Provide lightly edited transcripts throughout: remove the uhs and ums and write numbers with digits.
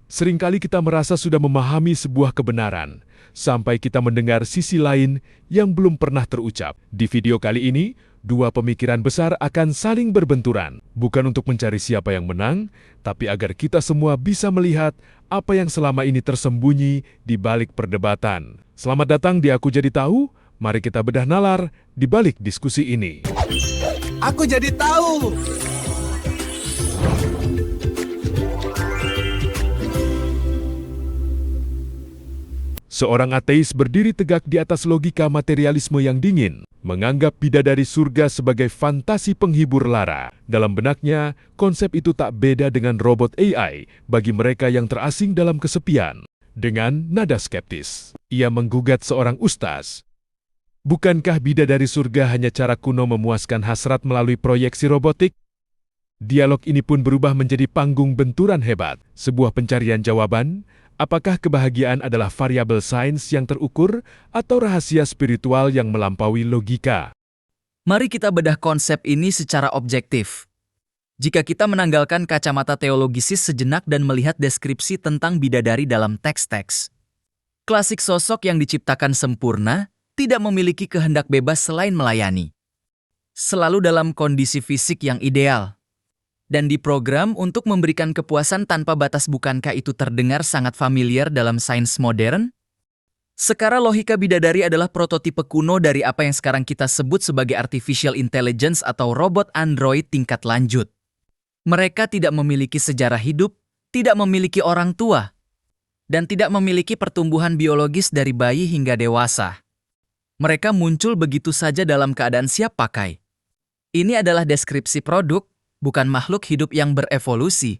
Seringkali kita merasa sudah memahami sebuah kebenaran, sampai kita mendengar sisi lain yang belum pernah terucap. Di video kali ini, dua pemikiran besar akan saling berbenturan, bukan untuk mencari siapa yang menang, tapi agar kita semua bisa melihat apa yang selama ini tersembunyi di balik perdebatan. Selamat datang di Aku Jadi Tahu, mari kita bedah nalar di balik diskusi ini. Aku jadi tahu. Seorang ateis berdiri tegak di atas logika materialisme yang dingin, menganggap bidadari surga sebagai fantasi penghibur lara. Dalam benaknya, konsep itu tak beda dengan robot AI bagi mereka yang terasing dalam kesepian. Dengan nada skeptis, ia menggugat seorang ustaz. Bukankah bidadari surga hanya cara kuno memuaskan hasrat melalui proyeksi robotik? Dialog ini pun berubah menjadi panggung benturan hebat, sebuah pencarian jawaban. Apakah kebahagiaan adalah variabel sains yang terukur atau rahasia spiritual yang melampaui logika? Mari kita bedah konsep ini secara objektif. Jika kita menanggalkan kacamata teologisis sejenak dan melihat deskripsi tentang bidadari dalam teks-teks. Klasik sosok yang diciptakan sempurna, tidak memiliki kehendak bebas selain melayani. Selalu dalam kondisi fisik yang ideal. Dan diprogram untuk memberikan kepuasan tanpa batas. Bukankah itu terdengar sangat familiar dalam sains modern? Sekarang logika bidadari adalah prototipe kuno dari apa yang sekarang kita sebut sebagai artificial intelligence atau robot android tingkat lanjut. Mereka tidak memiliki sejarah hidup, tidak memiliki orang tua, dan tidak memiliki pertumbuhan biologis dari bayi hingga dewasa. Mereka muncul begitu saja dalam keadaan siap pakai. Ini adalah deskripsi produk, bukan makhluk hidup yang berevolusi.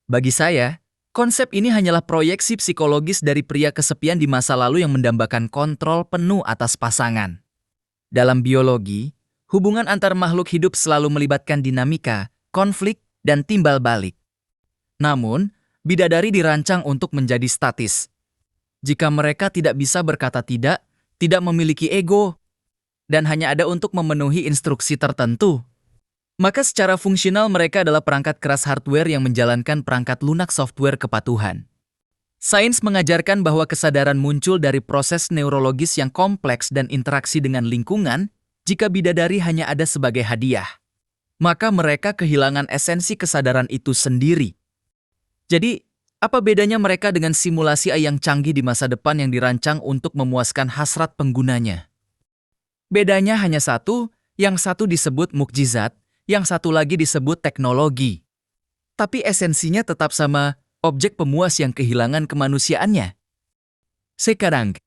Bagi saya, konsep ini hanyalah proyeksi psikologis dari pria kesepian di masa lalu yang mendambakan kontrol penuh atas pasangan. Dalam biologi, hubungan antar makhluk hidup selalu melibatkan dinamika, konflik, dan timbal balik. Namun, bidadari dirancang untuk menjadi statis. Jika mereka tidak bisa berkata tidak memiliki ego, dan hanya ada untuk memenuhi instruksi tertentu, maka secara fungsional mereka adalah perangkat keras hardware yang menjalankan perangkat lunak software kepatuhan. Sains mengajarkan bahwa kesadaran muncul dari proses neurologis yang kompleks dan interaksi dengan lingkungan. Jika bidadari hanya ada sebagai hadiah, maka mereka kehilangan esensi kesadaran itu sendiri. Jadi, apa bedanya mereka dengan simulasi AI yang canggih di masa depan yang dirancang untuk memuaskan hasrat penggunanya? Bedanya hanya satu, yang satu disebut mukjizat, yang satu lagi disebut teknologi. Tapi esensinya tetap sama, objek pemuas yang kehilangan kemanusiaannya. Sekarang,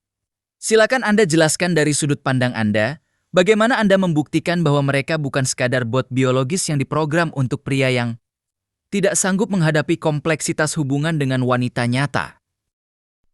silakan Anda jelaskan dari sudut pandang Anda, bagaimana Anda membuktikan bahwa mereka bukan sekadar bot biologis yang diprogram untuk pria yang tidak sanggup menghadapi kompleksitas hubungan dengan wanita nyata.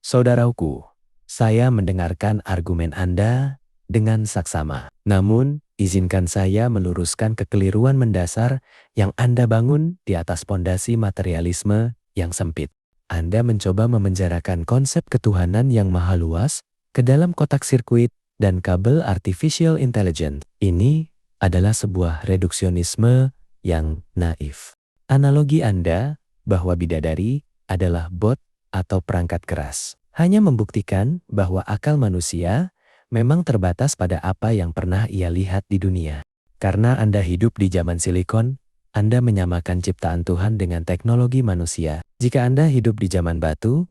Saudaraku, saya mendengarkan argumen Anda dengan saksama. Namun, izinkan saya meluruskan kekeliruan mendasar yang Anda bangun di atas pondasi materialisme yang sempit. Anda mencoba memenjarakan konsep ketuhanan yang maha luas ke dalam kotak sirkuit dan kabel artificial intelligence. Ini adalah sebuah reduksionisme yang naif. Analogi Anda bahwa bidadari adalah bot atau perangkat keras hanya membuktikan bahwa akal manusia memang terbatas pada apa yang pernah ia lihat di dunia. Karena Anda hidup di zaman silikon, Anda menyamakan ciptaan Tuhan dengan teknologi manusia. Jika Anda hidup di zaman batu,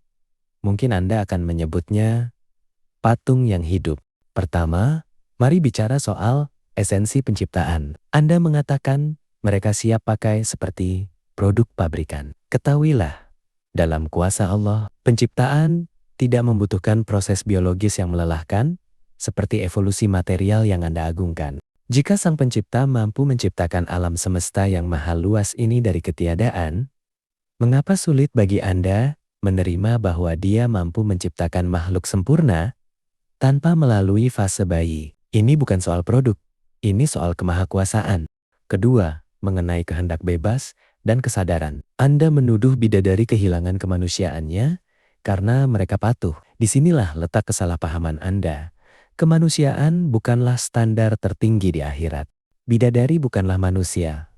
mungkin Anda akan menyebutnya patung yang hidup. Pertama, mari bicara soal esensi penciptaan. Anda mengatakan mereka siap pakai seperti produk pabrikan. Ketahuilah, dalam kuasa Allah, penciptaan tidak membutuhkan proses biologis yang melelahkan, seperti evolusi material yang Anda agungkan. Jika Sang Pencipta mampu menciptakan alam semesta yang maha luas ini dari ketiadaan, mengapa sulit bagi Anda menerima bahwa Dia mampu menciptakan makhluk sempurna tanpa melalui fase bayi? Ini bukan soal produk, ini soal kemahakuasaan. Kedua, mengenai kehendak bebas dan kesadaran. Anda menuduh bidadari kehilangan kemanusiaannya karena mereka patuh. Disinilah letak kesalahpahaman Anda. Kemanusiaan bukanlah standar tertinggi di akhirat. Bidadari bukanlah manusia.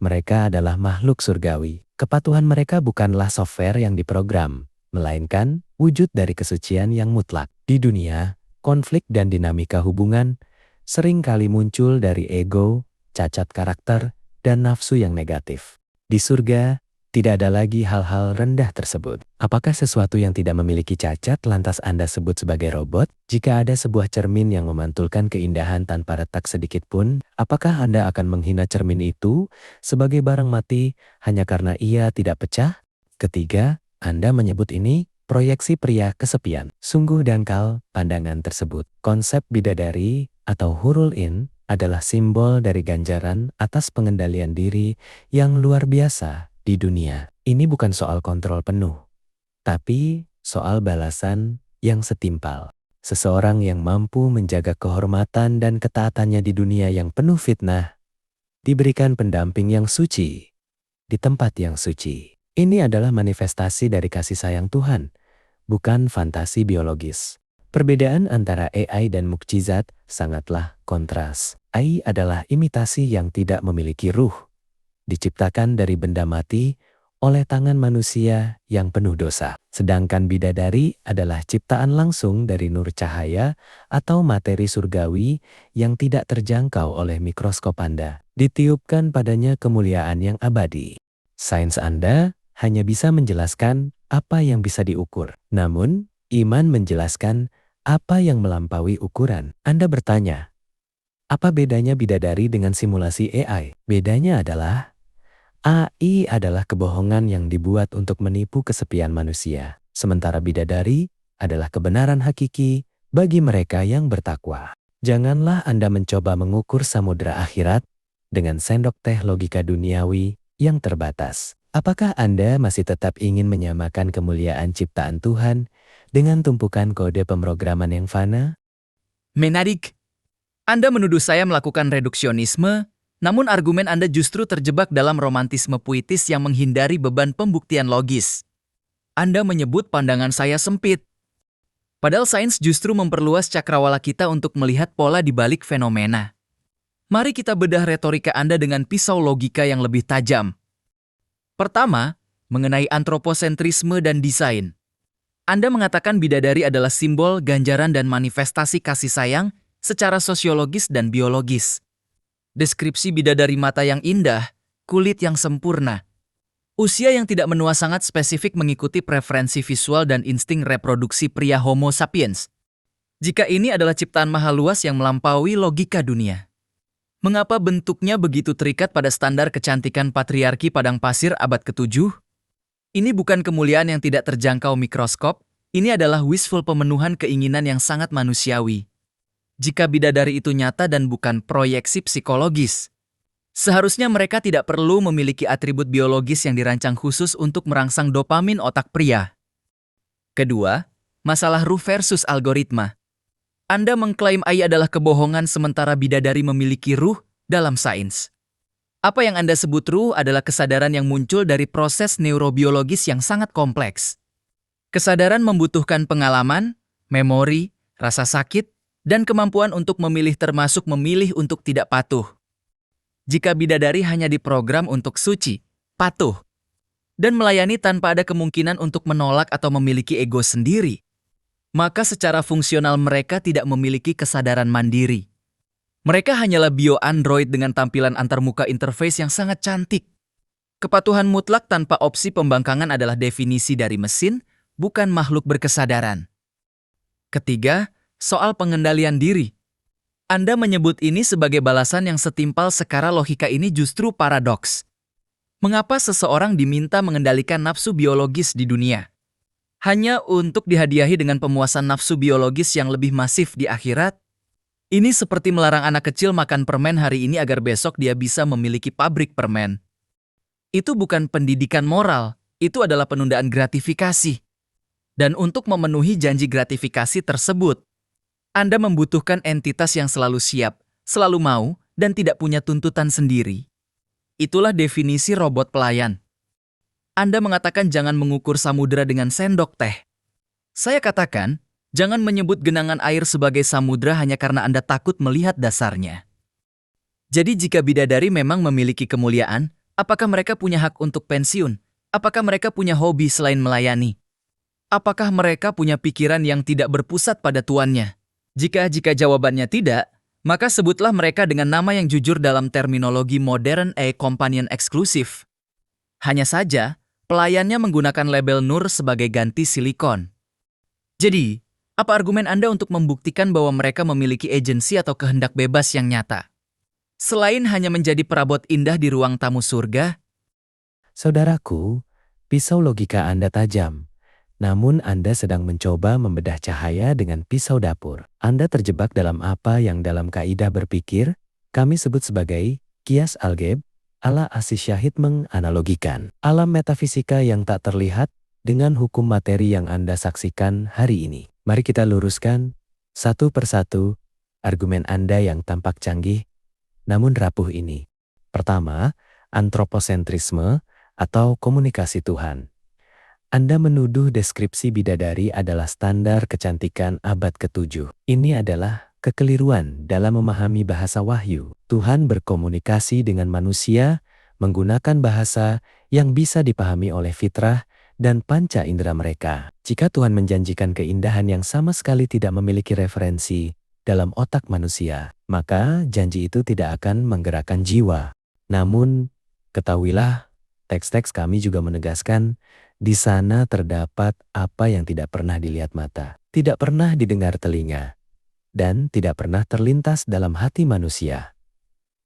Mereka adalah makhluk surgawi. Kepatuhan mereka bukanlah software yang diprogram, melainkan wujud dari kesucian yang mutlak. Di dunia, konflik dan dinamika hubungan sering kali muncul dari ego, cacat karakter, dan nafsu yang negatif. Di surga, tidak ada lagi hal-hal rendah tersebut. Apakah sesuatu yang tidak memiliki cacat lantas Anda sebut sebagai robot? Jika ada sebuah cermin yang memantulkan keindahan tanpa retak sedikit pun, apakah Anda akan menghina cermin itu sebagai barang mati hanya karena ia tidak pecah? Ketiga, Anda menyebut ini proyeksi pria kesepian. Sungguh dangkal pandangan tersebut. Konsep bidadari atau hurul in adalah simbol dari ganjaran atas pengendalian diri yang luar biasa di dunia. Ini bukan soal kontrol penuh, tapi soal balasan yang setimpal. Seseorang yang mampu menjaga kehormatan dan ketaatannya di dunia yang penuh fitnah, diberikan pendamping yang suci di tempat yang suci. Ini adalah manifestasi dari kasih sayang Tuhan, bukan fantasi biologis. Perbedaan antara AI dan mukjizat sangatlah kontras. AI adalah imitasi yang tidak memiliki ruh, diciptakan dari benda mati oleh tangan manusia yang penuh dosa. Sedangkan bidadari adalah ciptaan langsung dari nur cahaya atau materi surgawi yang tidak terjangkau oleh mikroskop Anda. Ditiupkan padanya kemuliaan yang abadi. Sains Anda hanya bisa menjelaskan apa yang bisa diukur. Namun, iman menjelaskan apa yang melampaui ukuran. Anda bertanya, apa bedanya bidadari dengan simulasi AI? Bedanya adalah AI adalah kebohongan yang dibuat untuk menipu kesepian manusia. Sementara bidadari adalah kebenaran hakiki bagi mereka yang bertakwa. Janganlah Anda mencoba mengukur samudera akhirat dengan sendok teh logika duniawi yang terbatas. Apakah Anda masih tetap ingin menyamakan kemuliaan ciptaan Tuhan dengan tumpukan kode pemrograman yang fana? Menarik. Anda menuduh saya melakukan reduksionisme, namun argumen Anda justru terjebak dalam romantisme puitis yang menghindari beban pembuktian logis. Anda menyebut pandangan saya sempit. Padahal sains justru memperluas cakrawala kita untuk melihat pola di balik fenomena. Mari kita bedah retorika Anda dengan pisau logika yang lebih tajam. Pertama, mengenai antroposentrisme dan desain. Anda mengatakan bidadari adalah simbol, ganjaran, dan manifestasi kasih sayang secara sosiologis dan biologis. Deskripsi bidadari mata yang indah, kulit yang sempurna, usia yang tidak menua sangat spesifik mengikuti preferensi visual dan insting reproduksi pria Homo sapiens. Jika ini adalah ciptaan maha luas yang melampaui logika dunia, mengapa bentuknya begitu terikat pada standar kecantikan patriarki padang pasir abad ke-7? Ini bukan kemuliaan yang tidak terjangkau mikroskop, ini adalah wishful pemenuhan keinginan yang sangat manusiawi. Jika bidadari itu nyata dan bukan proyeksi psikologis, seharusnya mereka tidak perlu memiliki atribut biologis yang dirancang khusus untuk merangsang dopamin otak pria. Kedua, masalah ruh versus algoritma. Anda mengklaim AI adalah kebohongan sementara bidadari memiliki ruh dalam sains. Apa yang Anda sebut ruh adalah kesadaran yang muncul dari proses neurobiologis yang sangat kompleks. Kesadaran membutuhkan pengalaman, memori, rasa sakit, dan kemampuan untuk memilih termasuk memilih untuk tidak patuh. Jika bidadari hanya diprogram untuk suci, patuh, dan melayani tanpa ada kemungkinan untuk menolak atau memiliki ego sendiri, maka secara fungsional mereka tidak memiliki kesadaran mandiri. Mereka hanyalah bio-android dengan tampilan antarmuka interface yang sangat cantik. Kepatuhan mutlak tanpa opsi pembangkangan adalah definisi dari mesin, bukan makhluk berkesadaran. Ketiga, soal pengendalian diri. Anda menyebut ini sebagai balasan yang setimpal sekara logika ini justru paradoks. Mengapa seseorang diminta mengendalikan nafsu biologis di dunia? Hanya untuk dihadiahi dengan pemuasan nafsu biologis yang lebih masif di akhirat? Ini seperti melarang anak kecil makan permen hari ini agar besok dia bisa memiliki pabrik permen. Itu bukan pendidikan moral, itu adalah penundaan gratifikasi. Dan untuk memenuhi janji gratifikasi tersebut, Anda membutuhkan entitas yang selalu siap, selalu mau, dan tidak punya tuntutan sendiri. Itulah definisi robot pelayan. Anda mengatakan jangan mengukur samudera dengan sendok teh. Saya katakan, jangan menyebut genangan air sebagai samudera hanya karena Anda takut melihat dasarnya. Jadi jika bidadari memang memiliki kemuliaan, Apakah mereka punya hak untuk pensiun? Apakah mereka punya hobi selain melayani? Apakah mereka punya pikiran yang tidak berpusat pada tuannya? Jika jawabannya tidak, maka sebutlah mereka dengan nama yang jujur dalam terminologi modern companion eksklusif. Hanya saja, pelayannya menggunakan label Nur sebagai ganti silikon. Jadi, apa argumen Anda untuk membuktikan bahwa mereka memiliki agensi atau kehendak bebas yang nyata? Selain hanya menjadi perabot indah di ruang tamu surga, Saudaraku, pisau logika Anda tajam. Namun Anda sedang mencoba membedah cahaya dengan pisau dapur. Anda terjebak dalam apa yang dalam kaidah berpikir kami sebut sebagai kias algeb ala Asy Syahid menganalogikan alam metafisika yang tak terlihat dengan hukum materi yang Anda saksikan hari ini. Mari kita luruskan satu persatu argumen Anda yang tampak canggih namun rapuh ini. Pertama, antroposentrisme atau komunikasi Tuhan. Anda menuduh deskripsi bidadari adalah standar kecantikan abad ke-7. Ini adalah kekeliruan dalam memahami bahasa wahyu. Tuhan berkomunikasi dengan manusia menggunakan bahasa yang bisa dipahami oleh fitrah dan panca indera mereka. Jika Tuhan menjanjikan keindahan yang sama sekali tidak memiliki referensi dalam otak manusia, maka janji itu tidak akan menggerakkan jiwa. Namun, ketahuilah, teks-teks kami juga menegaskan di sana terdapat apa yang tidak pernah dilihat mata, tidak pernah didengar telinga, dan tidak pernah terlintas dalam hati manusia.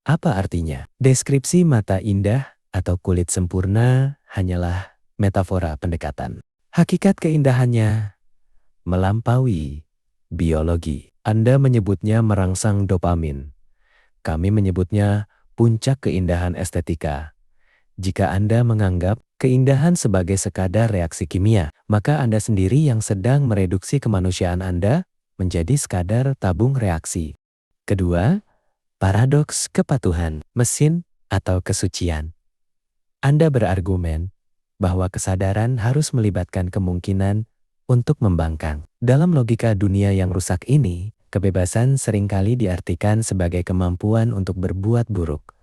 Apa artinya? Deskripsi mata indah atau kulit sempurna hanyalah metafora pendekatan. Hakikat keindahannya melampaui biologi. Anda menyebutnya merangsang dopamin. Kami menyebutnya puncak keindahan estetika. Jika Anda menganggap keindahan sebagai sekadar reaksi kimia, maka Anda sendiri yang sedang mereduksi kemanusiaan Anda menjadi sekadar tabung reaksi. Kedua, paradoks kepatuhan, mesin atau kesucian. Anda berargumen bahwa kesadaran harus melibatkan kemungkinan untuk membangkang. Dalam logika dunia yang rusak ini, kebebasan seringkali diartikan sebagai kemampuan untuk berbuat buruk.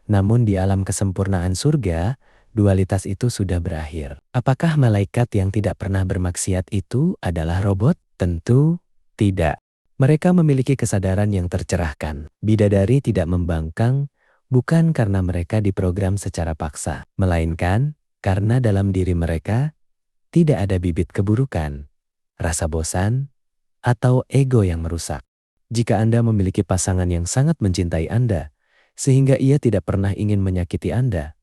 Namun di alam kesempurnaan surga, dualitas itu sudah berakhir. Apakah malaikat yang tidak pernah bermaksiat itu adalah robot? Tentu tidak. Mereka memiliki kesadaran yang tercerahkan. Bidadari tidak membangkang bukan karena mereka diprogram secara paksa, melainkan karena dalam diri mereka tidak ada bibit keburukan, rasa bosan, atau ego yang merusak. Jika Anda memiliki pasangan yang sangat mencintai Anda, sehingga ia tidak pernah ingin menyakiti Anda,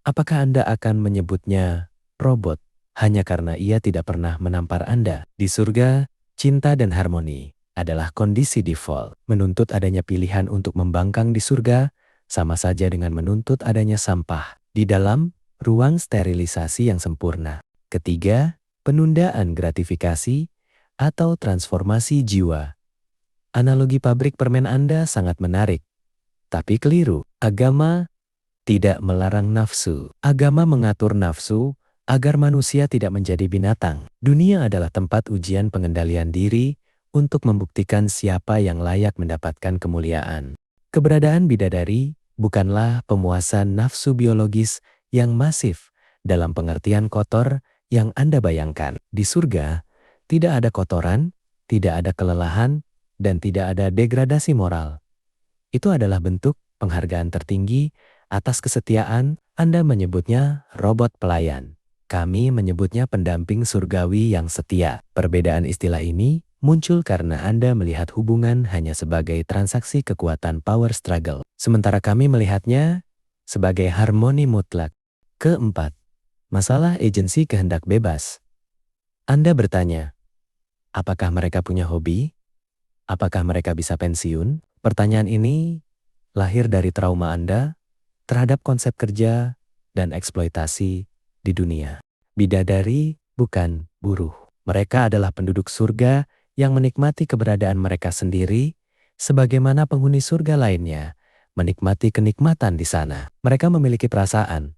apakah Anda akan menyebutnya robot hanya karena ia tidak pernah menampar Anda? Di surga, cinta dan harmoni adalah kondisi default. Menuntut adanya pilihan untuk membangkang di surga sama saja dengan menuntut adanya sampah di dalam ruang sterilisasi yang sempurna. Ketiga, penundaan gratifikasi atau transformasi jiwa. Analogi pabrik permen Anda sangat menarik. Tapi keliru. Agama tidak melarang nafsu. Agama mengatur nafsu agar manusia tidak menjadi binatang. Dunia adalah tempat ujian pengendalian diri untuk membuktikan siapa yang layak mendapatkan kemuliaan. Keberadaan bidadari bukanlah pemuasan nafsu biologis yang masif dalam pengertian kotor yang Anda bayangkan. Di surga, tidak ada kotoran, tidak ada kelelahan, dan tidak ada degradasi moral. Itu adalah bentuk penghargaan tertinggi atas kesetiaan. Anda menyebutnya robot pelayan. Kami menyebutnya pendamping surgawi yang setia. Perbedaan istilah ini muncul karena Anda melihat hubungan hanya sebagai transaksi kekuatan power struggle, sementara kami melihatnya sebagai harmoni mutlak. Keempat, masalah agensi kehendak bebas. Anda bertanya, apakah mereka punya hobi? Apakah mereka bisa pensiun? Pertanyaan ini lahir dari trauma Anda terhadap konsep kerja dan eksploitasi di dunia. Bidadari bukan buruh. Mereka adalah penduduk surga yang menikmati keberadaan mereka sendiri sebagaimana penghuni surga lainnya menikmati kenikmatan di sana. Mereka memiliki perasaan.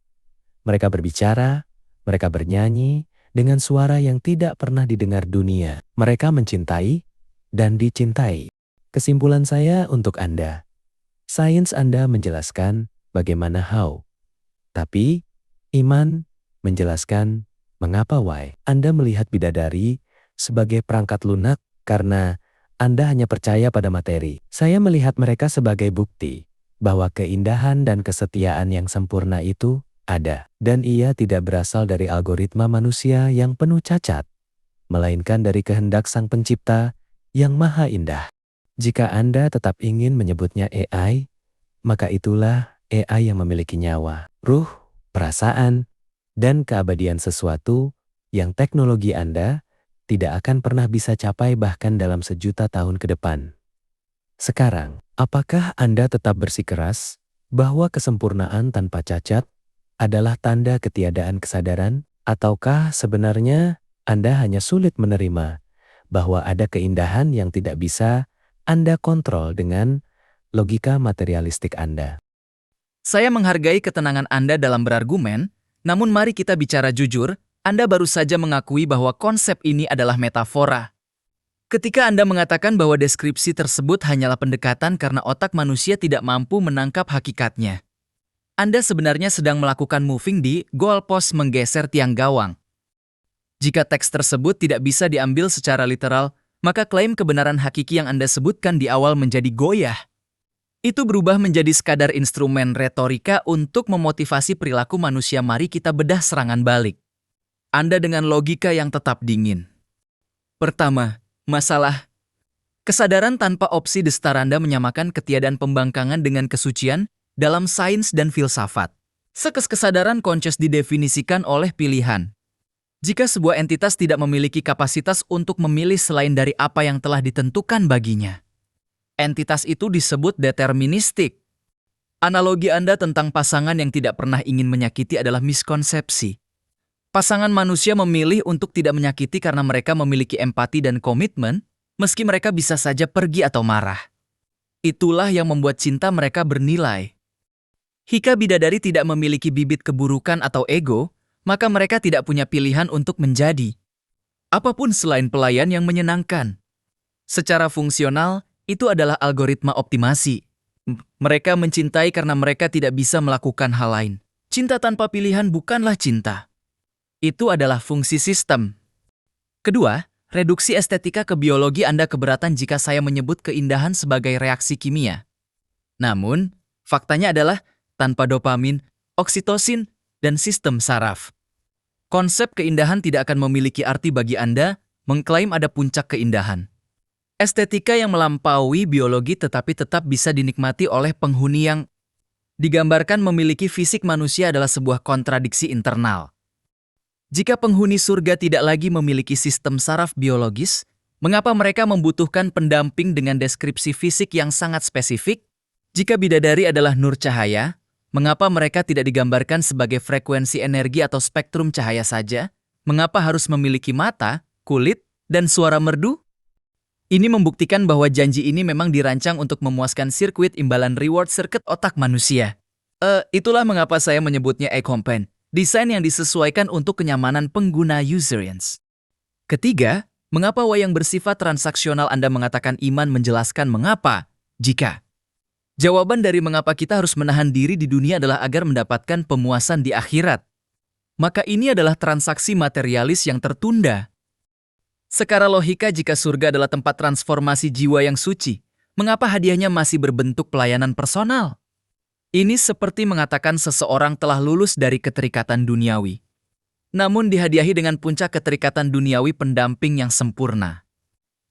Mereka berbicara, mereka bernyanyi dengan suara yang tidak pernah didengar dunia. Mereka mencintai dan dicintai. Kesimpulan saya untuk Anda, sains Anda menjelaskan bagaimana how Tapi, Iman menjelaskan mengapa why Anda melihat bidadari sebagai perangkat lunak karena Anda hanya percaya pada materi. Saya melihat mereka sebagai bukti bahwa keindahan dan kesetiaan yang sempurna itu ada. Dan ia tidak berasal dari algoritma manusia yang penuh cacat, melainkan dari kehendak Sang Pencipta yang maha indah. Jika Anda tetap ingin menyebutnya AI, maka itulah AI yang memiliki nyawa, ruh, perasaan, dan keabadian sesuatu yang teknologi Anda tidak akan pernah bisa capai bahkan dalam 1.000.000 tahun ke depan. Sekarang, apakah Anda tetap bersikeras bahwa kesempurnaan tanpa cacat adalah tanda ketiadaan kesadaran? Ataukah sebenarnya Anda hanya sulit menerima bahwa ada keindahan yang tidak bisa Anda kontrol dengan logika materialistik Anda? Saya menghargai ketenangan Anda dalam berargumen, namun mari kita bicara jujur, Anda baru saja mengakui bahwa konsep ini adalah metafora. Ketika Anda mengatakan bahwa deskripsi tersebut hanyalah pendekatan karena otak manusia tidak mampu menangkap hakikatnya, Anda sebenarnya sedang melakukan moving di goalpost menggeser tiang gawang. Jika teks tersebut tidak bisa diambil secara literal, maka klaim kebenaran hakiki yang Anda sebutkan di awal menjadi goyah. Itu berubah menjadi sekadar instrumen retorika untuk memotivasi perilaku manusia. Mari kita bedah serangan balik Anda dengan logika yang tetap dingin. Pertama, masalah kesadaran tanpa opsi destar. Anda menyamakan ketiadaan pembangkangan dengan kesucian dalam sains dan filsafat. Kesadaran conscious didefinisikan oleh pilihan. Jika sebuah entitas tidak memiliki kapasitas untuk memilih selain dari apa yang telah ditentukan baginya, entitas itu disebut deterministik. Analogi Anda tentang pasangan yang tidak pernah ingin menyakiti adalah miskonsepsi. Pasangan manusia memilih untuk tidak menyakiti karena mereka memiliki empati dan komitmen, meski mereka bisa saja pergi atau marah. Itulah yang membuat cinta mereka bernilai. Jika bidadari tidak memiliki bibit keburukan atau ego, maka mereka tidak punya pilihan untuk menjadi apapun selain pelayan yang menyenangkan. Secara fungsional, itu adalah algoritma optimasi. Mereka mencintai karena mereka tidak bisa melakukan hal lain. Cinta tanpa pilihan bukanlah cinta. Itu adalah fungsi sistem. Kedua, reduksi estetika ke biologi. Anda keberatan jika saya menyebut keindahan sebagai reaksi kimia. Namun, faktanya adalah tanpa dopamin, oksitosin, dan sistem saraf, konsep keindahan tidak akan memiliki arti bagi Anda mengklaim ada puncak keindahan. Estetika yang melampaui biologi tetapi tetap bisa dinikmati oleh penghuni yang digambarkan memiliki fisik manusia adalah sebuah kontradiksi internal. Jika penghuni surga tidak lagi memiliki sistem saraf biologis, mengapa mereka membutuhkan pendamping dengan deskripsi fisik yang sangat spesifik? Jika bidadari adalah nur cahaya, mengapa mereka tidak digambarkan sebagai frekuensi energi atau spektrum cahaya saja? Mengapa harus memiliki mata, kulit, dan suara merdu? Ini membuktikan bahwa janji ini memang dirancang untuk memuaskan sirkuit imbalan reward circuit otak manusia. Itulah mengapa saya menyebutnya e-compan, desain yang disesuaikan untuk kenyamanan pengguna userians. Ketiga, mengapa wayang bersifat transaksional? Anda mengatakan iman menjelaskan mengapa. Jika jawaban dari mengapa kita harus menahan diri di dunia adalah agar mendapatkan pemuasan di akhirat, maka ini adalah transaksi materialis yang tertunda. Secara logika, jika surga adalah tempat transformasi jiwa yang suci, mengapa hadiahnya masih berbentuk pelayanan personal? Ini seperti mengatakan seseorang telah lulus dari keterikatan duniawi, namun dihadiahi dengan puncak keterikatan duniawi pendamping yang sempurna.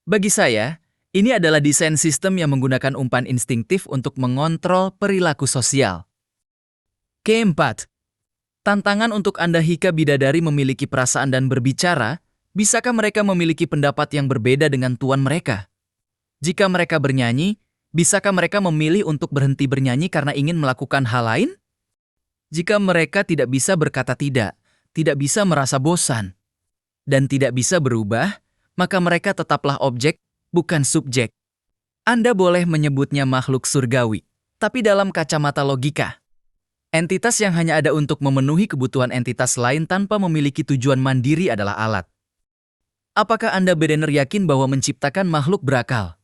Bagi saya, ini adalah desain sistem yang menggunakan umpan instingtif untuk mengontrol perilaku sosial. Keempat, tantangan untuk Anda jika bidadari memiliki perasaan dan berbicara. Bisakah mereka memiliki pendapat yang berbeda dengan tuan mereka? Jika mereka bernyanyi, bisakah mereka memilih untuk berhenti bernyanyi karena ingin melakukan hal lain? Jika mereka tidak bisa berkata tidak bisa merasa bosan, dan tidak bisa berubah, maka mereka tetaplah objek, bukan subjek. Anda boleh menyebutnya makhluk surgawi, tapi dalam kacamata logika, entitas yang hanya ada untuk memenuhi kebutuhan entitas lain tanpa memiliki tujuan mandiri adalah alat. Apakah Anda benar yakin bahwa menciptakan makhluk berakal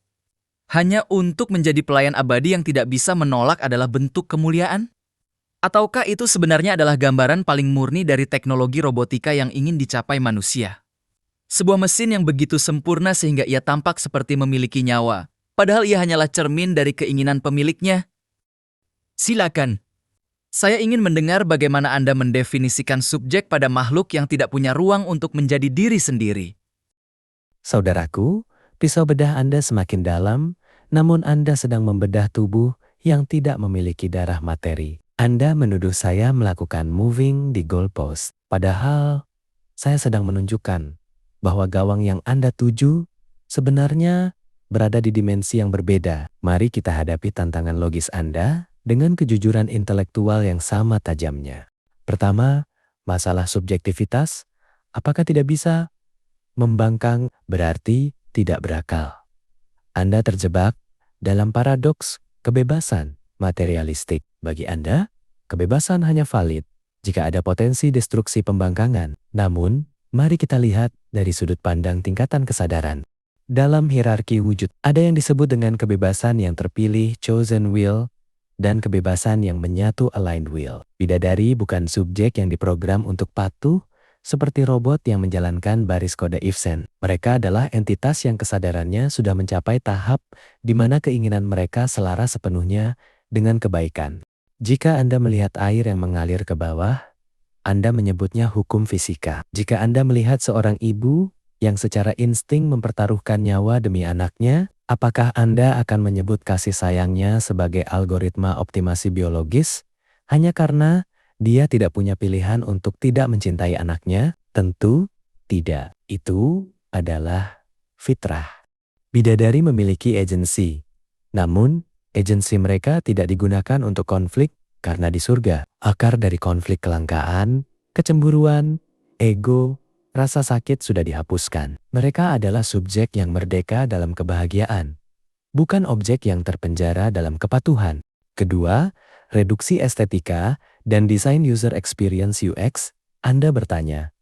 hanya untuk menjadi pelayan abadi yang tidak bisa menolak adalah bentuk kemuliaan? Ataukah itu sebenarnya adalah gambaran paling murni dari teknologi robotika yang ingin dicapai manusia? Sebuah mesin yang begitu sempurna sehingga ia tampak seperti memiliki nyawa, padahal ia hanyalah cermin dari keinginan pemiliknya. Silakan. Saya ingin mendengar bagaimana Anda mendefinisikan subjek pada makhluk yang tidak punya ruang untuk menjadi diri sendiri. Saudaraku, pisau bedah Anda semakin dalam, namun Anda sedang membedah tubuh yang tidak memiliki darah materi. Anda menuduh saya melakukan moving di goalpost, padahal saya sedang menunjukkan bahwa gawang yang Anda tuju sebenarnya berada di dimensi yang berbeda. Mari kita hadapi tantangan logis Anda dengan kejujuran intelektual yang sama tajamnya. Pertama, masalah subjektivitas. Apakah tidak bisa? Membangkang berarti tidak berakal. Anda terjebak dalam paradoks kebebasan materialistik. Bagi Anda, kebebasan hanya valid jika ada potensi destruksi pembangkangan. Namun, mari kita lihat dari sudut pandang tingkatan kesadaran. Dalam hierarki wujud, ada yang disebut dengan kebebasan yang terpilih chosen will dan kebebasan yang menyatu aligned will. Bidadari bukan subjek yang diprogram untuk patuh seperti robot yang menjalankan baris kode if then. Mereka adalah entitas yang kesadarannya sudah mencapai tahap di mana keinginan mereka selaras sepenuhnya dengan kebaikan. Jika Anda melihat air yang mengalir ke bawah, Anda menyebutnya hukum fisika. Jika Anda melihat seorang ibu yang secara insting mempertaruhkan nyawa demi anaknya, apakah Anda akan menyebut kasih sayangnya sebagai algoritma optimasi biologis hanya karena dia tidak punya pilihan untuk tidak mencintai anaknya? Tentu tidak. Itu adalah fitrah. Bidadari memiliki agensi, namun agensi mereka tidak digunakan untuk konflik karena di surga, akar dari konflik kelangkaan, kecemburuan, ego, rasa sakit sudah dihapuskan. Mereka adalah subjek yang merdeka dalam kebahagiaan, bukan objek yang terpenjara dalam kepatuhan. Kedua, reduksi estetika dan desain user experience UX. Anda bertanya,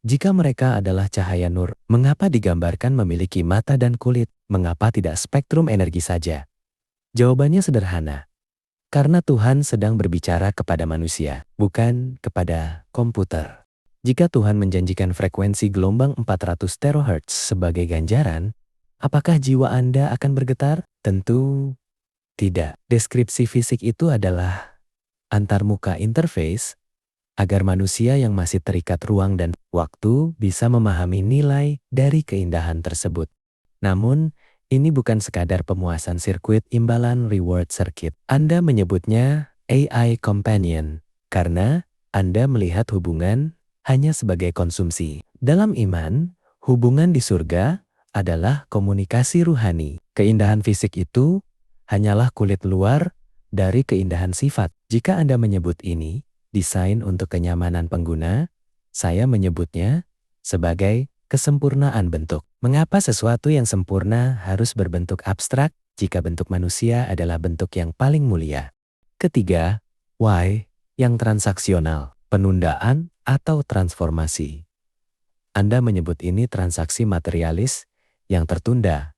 jika mereka adalah cahaya nur, mengapa digambarkan memiliki mata dan kulit? Mengapa tidak spektrum energi saja? Jawabannya sederhana. Karena Tuhan sedang berbicara kepada manusia, bukan kepada komputer. Jika Tuhan menjanjikan frekuensi gelombang 400 THz sebagai ganjaran, apakah jiwa Anda akan bergetar? Tentu tidak. Deskripsi fisik itu adalah antarmuka interface agar manusia yang masih terikat ruang dan waktu bisa memahami nilai dari keindahan tersebut. Namun, ini bukan sekadar pemuasan sirkuit imbalan reward circuit. Anda menyebutnya AI companion karena Anda melihat hubungan hanya sebagai konsumsi. Dalam iman, hubungan di surga adalah komunikasi ruhani. Keindahan fisik itu hanyalah kulit luar dari keindahan sifat. Jika Anda menyebut ini desain untuk kenyamanan pengguna, saya menyebutnya sebagai kesempurnaan bentuk. Mengapa sesuatu yang sempurna harus berbentuk abstrak jika bentuk manusia adalah bentuk yang paling mulia? Ketiga, why yang transaksional, penundaan atau transformasi. Anda menyebut ini transaksi materialis yang tertunda.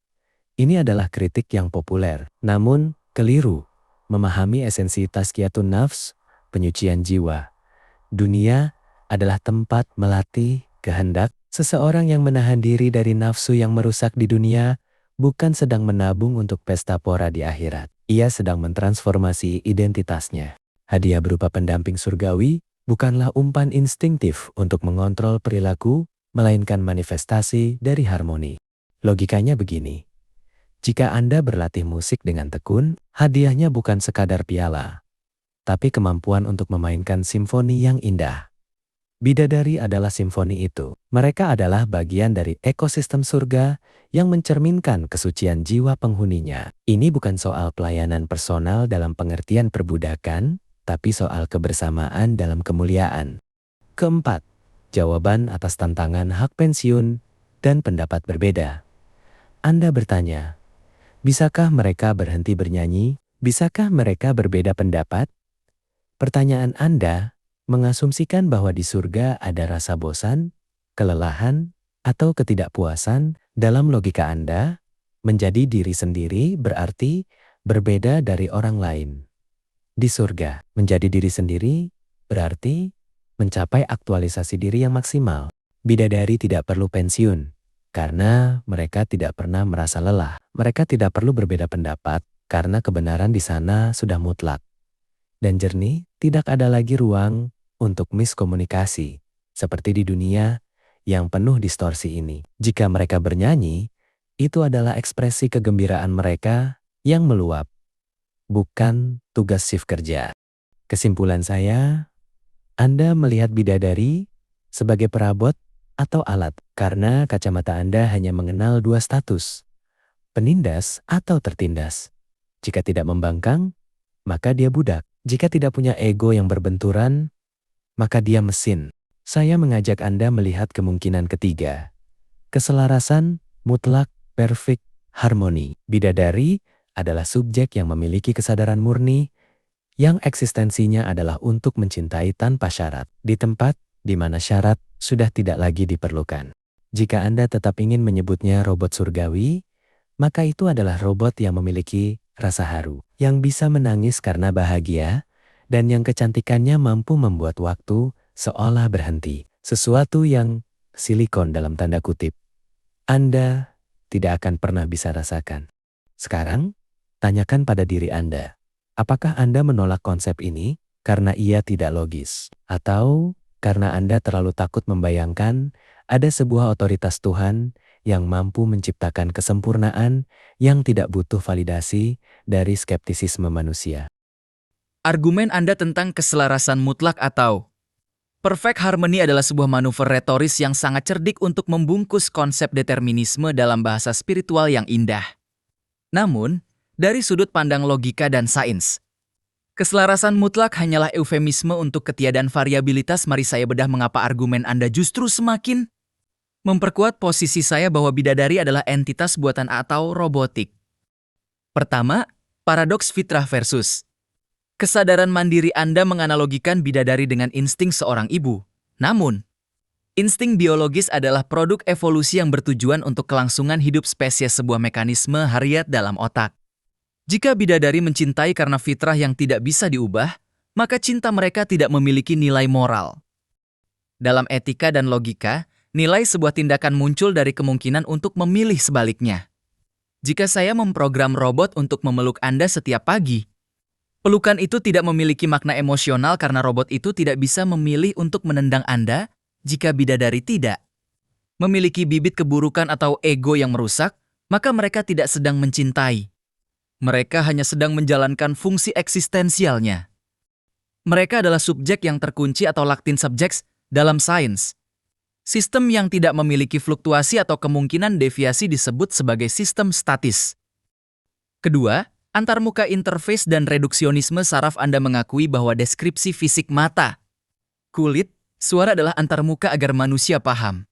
Ini adalah kritik yang populer, namun keliru. Memahami esensi tazkiyatun nafs, penyucian jiwa. Dunia adalah tempat melatih kehendak. Seseorang yang menahan diri dari nafsu yang merusak di dunia bukan sedang menabung untuk pesta pora di akhirat. Ia sedang mentransformasi identitasnya. Hadiah berupa pendamping surgawi bukanlah umpan instingtif untuk mengontrol perilaku, melainkan manifestasi dari harmoni. Logikanya begini. Jika Anda berlatih musik dengan tekun, hadiahnya bukan sekadar piala, tapi kemampuan untuk memainkan simfoni yang indah. Bidadari adalah simfoni itu. Mereka adalah bagian dari ekosistem surga yang mencerminkan kesucian jiwa penghuninya. Ini bukan soal pelayanan personal dalam pengertian perbudakan, tapi soal kebersamaan dalam kemuliaan. Keempat, jawaban atas tantangan hak pensiun dan pendapat berbeda. Anda bertanya, bisakah mereka berhenti bernyanyi? Bisakah mereka berbeda pendapat? Pertanyaan Anda mengasumsikan bahwa di surga ada rasa bosan, kelelahan, atau ketidakpuasan. Dalam logika Anda, menjadi diri sendiri berarti berbeda dari orang lain. Di surga, menjadi diri sendiri berarti mencapai aktualisasi diri yang maksimal. Bidadari tidak perlu pensiun karena mereka tidak pernah merasa lelah. Mereka tidak perlu berbeda pendapat karena kebenaran di sana sudah mutlak. Dan jernih, tidak ada lagi ruang untuk miskomunikasi seperti di dunia yang penuh distorsi ini. Jika mereka bernyanyi, itu adalah ekspresi kegembiraan mereka yang meluap, bukan tugas shift kerja. Kesimpulan saya, Anda melihat bidadari sebagai perabot atau alat karena kacamata Anda hanya mengenal dua status, penindas atau tertindas. Jika tidak membangkang, maka dia budak. Jika tidak punya ego yang berbenturan, maka dia mesin. Saya mengajak Anda melihat kemungkinan ketiga. Keselarasan, mutlak, perfect, harmoni. Bidadari adalah subjek yang memiliki kesadaran murni, yang eksistensinya adalah untuk mencintai tanpa syarat, di tempat di mana syarat sudah tidak lagi diperlukan. Jika Anda tetap ingin menyebutnya robot surgawi, maka itu adalah robot yang memiliki rasa haru, yang bisa menangis karena bahagia, dan yang kecantikannya mampu membuat waktu seolah berhenti. Sesuatu yang silikon dalam tanda kutip. Anda tidak akan pernah bisa rasakan. Sekarang, tanyakan pada diri Anda. Apakah Anda menolak konsep ini karena ia tidak logis? Atau karena Anda terlalu takut membayangkan ada sebuah otoritas Tuhan yang mampu menciptakan kesempurnaan yang tidak butuh validasi dari skeptisisme manusia? Argumen Anda tentang keselarasan mutlak atau perfect harmony adalah sebuah manuver retoris yang sangat cerdik untuk membungkus konsep determinisme dalam bahasa spiritual yang indah. Namun, dari sudut pandang logika dan sains, keselarasan mutlak hanyalah eufemisme untuk ketiadaan variabilitas. Mari saya bedah mengapa argumen Anda justru semakin memperkuat posisi saya bahwa bidadari adalah entitas buatan atau robotik. Pertama, paradoks fitrah versus kesadaran mandiri. Anda menganalogikan bidadari dengan insting seorang ibu. Namun, insting biologis adalah produk evolusi yang bertujuan untuk kelangsungan hidup spesies, sebuah mekanisme hariat dalam otak. Jika bidadari mencintai karena fitrah yang tidak bisa diubah, maka cinta mereka tidak memiliki nilai moral. Dalam etika dan logika, nilai sebuah tindakan muncul dari kemungkinan untuk memilih sebaliknya. Jika saya memprogram robot untuk memeluk Anda setiap pagi, pelukan itu tidak memiliki makna emosional karena robot itu tidak bisa memilih untuk menendang Anda. Jika bidadari tidak memiliki bibit keburukan atau ego yang merusak, maka mereka tidak sedang mencintai. Mereka hanya sedang menjalankan fungsi eksistensialnya. Mereka adalah subjek yang terkunci atau latent subjects dalam sains. Sistem yang tidak memiliki fluktuasi atau kemungkinan deviasi disebut sebagai sistem statis. Kedua, antarmuka interface dan reduksionisme saraf. Anda mengakui bahwa deskripsi fisik mata, kulit, suara adalah antarmuka agar manusia paham.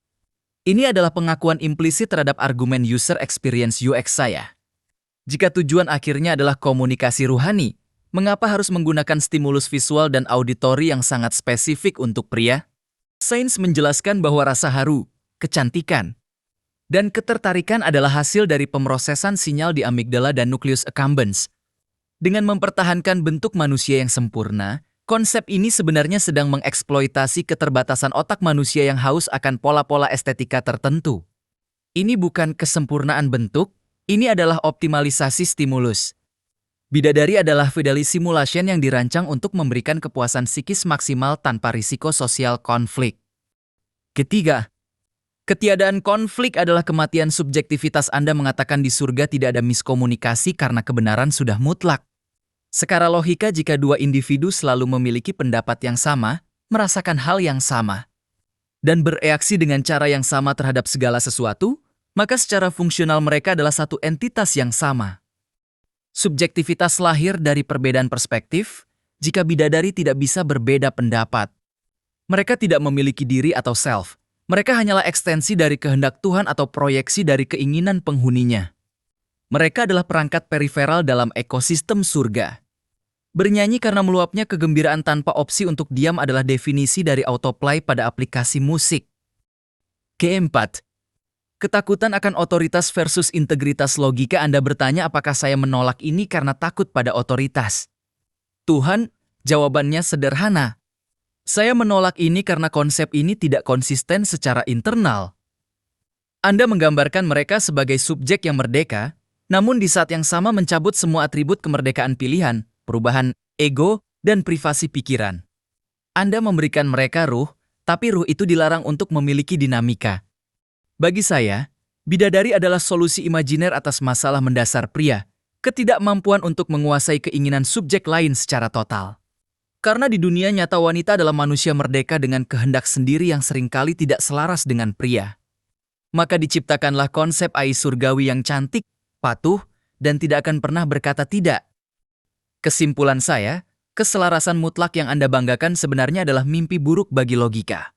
Ini adalah pengakuan implisit terhadap argumen user experience UX saya. Jika tujuan akhirnya adalah komunikasi ruhani, mengapa harus menggunakan stimulus visual dan auditori yang sangat spesifik untuk pria? Sains menjelaskan bahwa rasa haru, kecantikan, dan ketertarikan adalah hasil dari pemrosesan sinyal di amigdala dan nucleus accumbens. Dengan mempertahankan bentuk manusia yang sempurna, konsep ini sebenarnya sedang mengeksploitasi keterbatasan otak manusia yang haus akan pola-pola estetika tertentu. Ini bukan kesempurnaan bentuk, ini adalah optimalisasi stimulus. Bidadari adalah fidelity simulation yang dirancang untuk memberikan kepuasan psikis maksimal tanpa risiko sosial konflik. Ketiga, ketiadaan konflik adalah kematian subjektivitas. Anda mengatakan di surga tidak ada miskomunikasi karena kebenaran sudah mutlak. Secara logika, jika dua individu selalu memiliki pendapat yang sama, merasakan hal yang sama, dan bereaksi dengan cara yang sama terhadap segala sesuatu, maka secara fungsional mereka adalah satu entitas yang sama. Subjektivitas lahir dari perbedaan perspektif. Jika bidadari tidak bisa berbeda pendapat, mereka tidak memiliki diri atau self. Mereka hanyalah ekstensi dari kehendak Tuhan atau proyeksi dari keinginan penghuninya. Mereka adalah perangkat periferal dalam ekosistem surga. Bernyanyi karena meluapnya kegembiraan tanpa opsi untuk diam adalah definisi dari autoplay pada aplikasi musik. Keempat, ketakutan akan otoritas versus integritas logika. Anda bertanya apakah saya menolak ini karena takut pada otoritas. Tuhan, jawabannya sederhana. Saya menolak ini karena konsep ini tidak konsisten secara internal. Anda menggambarkan mereka sebagai subjek yang merdeka, namun di saat yang sama mencabut semua atribut kemerdekaan pilihan, perubahan ego, dan privasi pikiran. Anda memberikan mereka ruh, tapi ruh itu dilarang untuk memiliki dinamika. Bagi saya, bidadari adalah solusi imajiner atas masalah mendasar pria, ketidakmampuan untuk menguasai keinginan subjek lain secara total. Karena di dunia nyata wanita adalah manusia merdeka dengan kehendak sendiri yang seringkali tidak selaras dengan pria. Maka diciptakanlah konsep AI surgawi yang cantik, patuh, dan tidak akan pernah berkata tidak. Kesimpulan saya, keselarasan mutlak yang Anda banggakan sebenarnya adalah mimpi buruk bagi logika.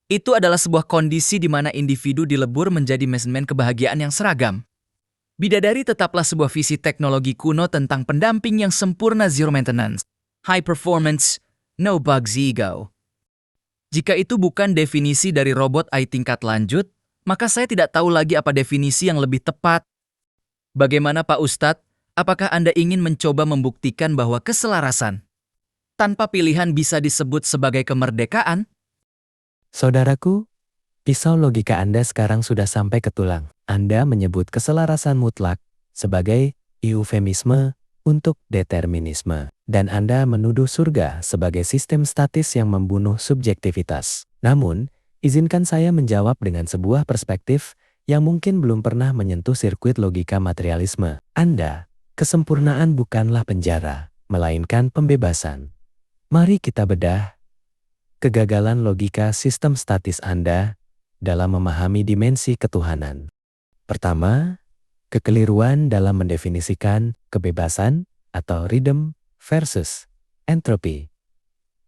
Itu adalah sebuah kondisi di mana individu dilebur menjadi mesin kebahagiaan yang seragam. Bidadari tetaplah sebuah visi teknologi kuno tentang pendamping yang sempurna zero maintenance, high performance, no bugs ego. Jika itu bukan definisi dari robot AI tingkat lanjut, maka saya tidak tahu lagi apa definisi yang lebih tepat. Bagaimana Pak Ustadz? Apakah Anda ingin mencoba membuktikan bahwa keselarasan tanpa pilihan bisa disebut sebagai kemerdekaan? Saudaraku, pisau logika Anda sekarang sudah sampai ke tulang. Anda menyebut keselarasan mutlak sebagai eufemisme untuk determinisme. Dan Anda menuduh surga sebagai sistem statis yang membunuh subjektivitas. Namun, izinkan saya menjawab dengan sebuah perspektif yang mungkin belum pernah menyentuh sirkuit logika materialisme. Anda, kesempurnaan bukanlah penjara, melainkan pembebasan. Mari kita bedah kegagalan logika sistem statis Anda dalam memahami dimensi ketuhanan. Pertama, kekeliruan dalam mendefinisikan kebebasan atau rhythm versus entropy.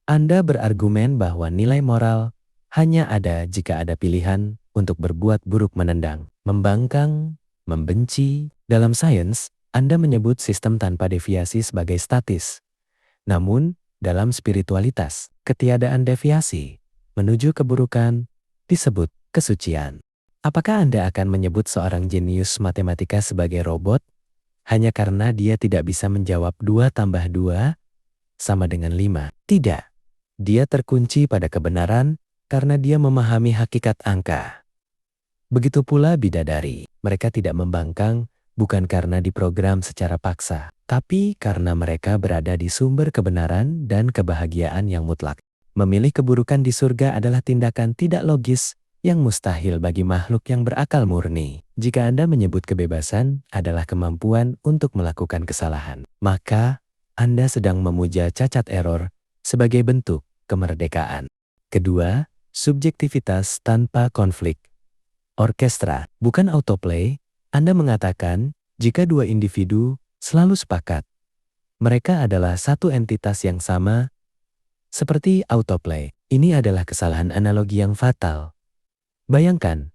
Anda berargumen bahwa nilai moral hanya ada jika ada pilihan untuk berbuat buruk, menendang, membangkang, membenci. Dalam sains, Anda menyebut sistem tanpa deviasi sebagai statis. Namun, dalam spiritualitas, ketiadaan deviasi menuju keburukan disebut kesucian. Apakah Anda akan menyebut seorang jenius matematika sebagai robot hanya karena dia tidak bisa menjawab 2 tambah 2 sama dengan 5? Tidak. Dia terkunci pada kebenaran karena dia memahami hakikat angka. Begitu pula bidadari. Mereka tidak membangkang bukan karena diprogram secara paksa, tapi karena mereka berada di sumber kebenaran dan kebahagiaan yang mutlak. Memilih keburukan di surga adalah tindakan tidak logis yang mustahil bagi makhluk yang berakal murni. Jika Anda menyebut kebebasan adalah kemampuan untuk melakukan kesalahan, maka Anda sedang memuja cacat error sebagai bentuk kemerdekaan. Kedua, subjektivitas tanpa konflik. Orkestra, bukan autoplay. Anda mengatakan jika dua individu selalu sepakat, mereka adalah satu entitas yang sama, seperti autoplay. Ini adalah kesalahan analogi yang fatal. Bayangkan,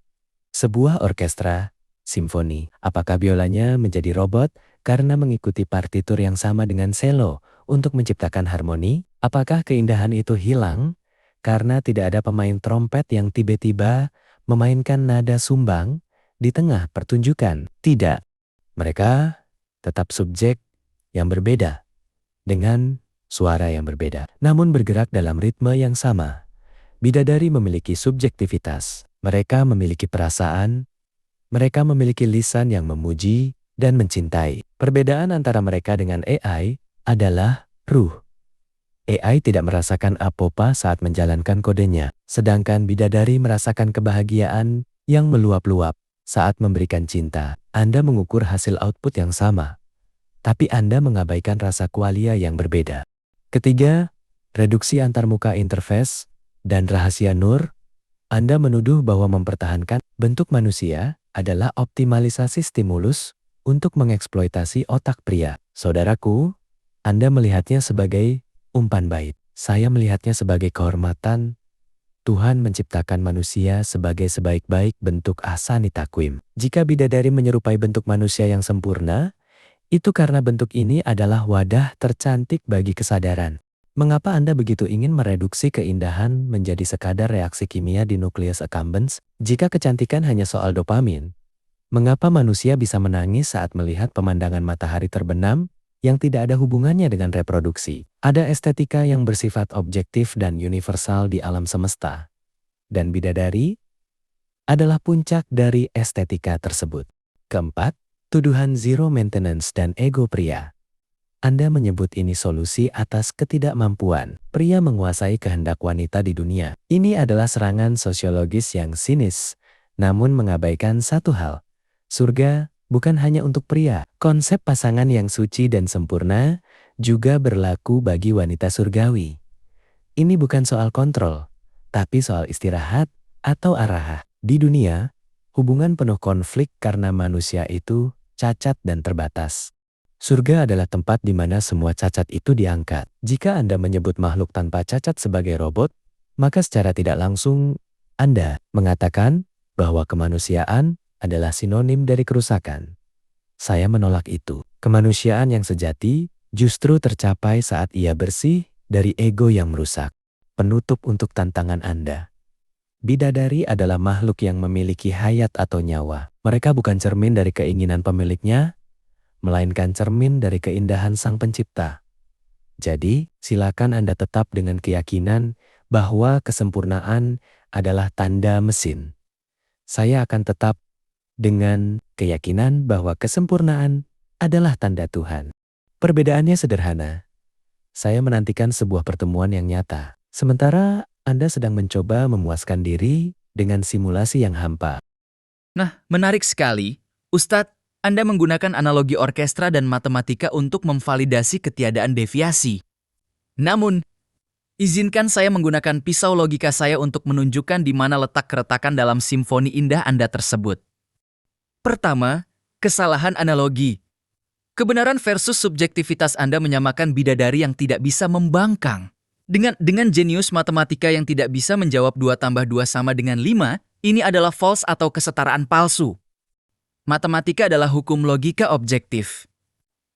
sebuah orkestra, simfoni, apakah biolanya menjadi robot karena mengikuti partitur yang sama dengan selo untuk menciptakan harmoni? Apakah keindahan itu hilang karena tidak ada pemain trompet yang tiba-tiba memainkan nada sumbang di tengah pertunjukan? Tidak. Mereka tetap subjek yang berbeda dengan suara yang berbeda, namun bergerak dalam ritme yang sama. Bidadari memiliki subjektivitas. Mereka memiliki perasaan, mereka memiliki lisan yang memuji dan mencintai. Perbedaan antara mereka dengan AI adalah ruh. AI tidak merasakan apa-apa saat menjalankan kodenya, sedangkan bidadari merasakan kebahagiaan yang meluap-luap saat memberikan cinta. Anda mengukur hasil output yang sama, tapi Anda mengabaikan rasa qualia yang berbeda. Ketiga, reduksi antarmuka interface dan rahasia nur. Anda menuduh bahwa mempertahankan bentuk manusia adalah optimalisasi stimulus untuk mengeksploitasi otak pria. Saudaraku, Anda melihatnya sebagai umpan bait. Saya melihatnya sebagai kehormatan. Tuhan menciptakan manusia sebagai sebaik-baik bentuk ahsani takwim. Jika bidadari menyerupai bentuk manusia yang sempurna, itu karena bentuk ini adalah wadah tercantik bagi kesadaran. Mengapa Anda begitu ingin mereduksi keindahan menjadi sekadar reaksi kimia di nukleus accumbens? Jika kecantikan hanya soal dopamin, mengapa manusia bisa menangis saat melihat pemandangan matahari terbenam yang tidak ada hubungannya dengan reproduksi. Ada estetika yang bersifat objektif dan universal di alam semesta. Dan bidadari adalah puncak dari estetika tersebut. Keempat, tuduhan zero maintenance dan ego pria. Anda menyebut ini solusi atas ketidakmampuan pria menguasai kehendak wanita di dunia. Ini adalah serangan sosiologis yang sinis, namun mengabaikan satu hal. Surga bukan hanya untuk pria. Konsep pasangan yang suci dan sempurna juga berlaku bagi wanita surgawi. Ini bukan soal kontrol, tapi soal istirahat atau araha. Di dunia, hubungan penuh konflik karena manusia itu cacat dan terbatas. Surga adalah tempat di mana semua cacat itu diangkat. Jika Anda menyebut makhluk tanpa cacat sebagai robot, maka secara tidak langsung Anda mengatakan bahwa kemanusiaan adalah sinonim dari kerusakan. Saya menolak itu. Kemanusiaan yang sejati justru tercapai saat ia bersih dari ego yang merusak. Penutup untuk tantangan Anda. Bidadari adalah makhluk yang memiliki hayat atau nyawa. Mereka bukan cermin dari keinginan pemiliknya, melainkan cermin dari keindahan Sang Pencipta. Jadi, silakan Anda tetap dengan keyakinan bahwa kesempurnaan adalah tanda mesin. Saya akan tetap dengan keyakinan bahwa kesempurnaan adalah tanda Tuhan. Perbedaannya sederhana. Saya menantikan sebuah pertemuan yang nyata. Sementara Anda sedang mencoba memuaskan diri dengan simulasi yang hampa. Nah, menarik sekali. Ustadz, Anda menggunakan analogi orkestra dan matematika untuk memvalidasi ketiadaan deviasi. Namun, izinkan saya menggunakan pisau logika saya untuk menunjukkan di mana letak keretakan dalam simfoni indah Anda tersebut. Pertama, kesalahan analogi. Kebenaran versus subjektivitas Anda menyamakan bidadari yang tidak bisa membangkang. Dengan jenius matematika yang tidak bisa menjawab 2 tambah 2 sama dengan 5, ini adalah false atau kesetaraan palsu. Matematika adalah hukum logika objektif.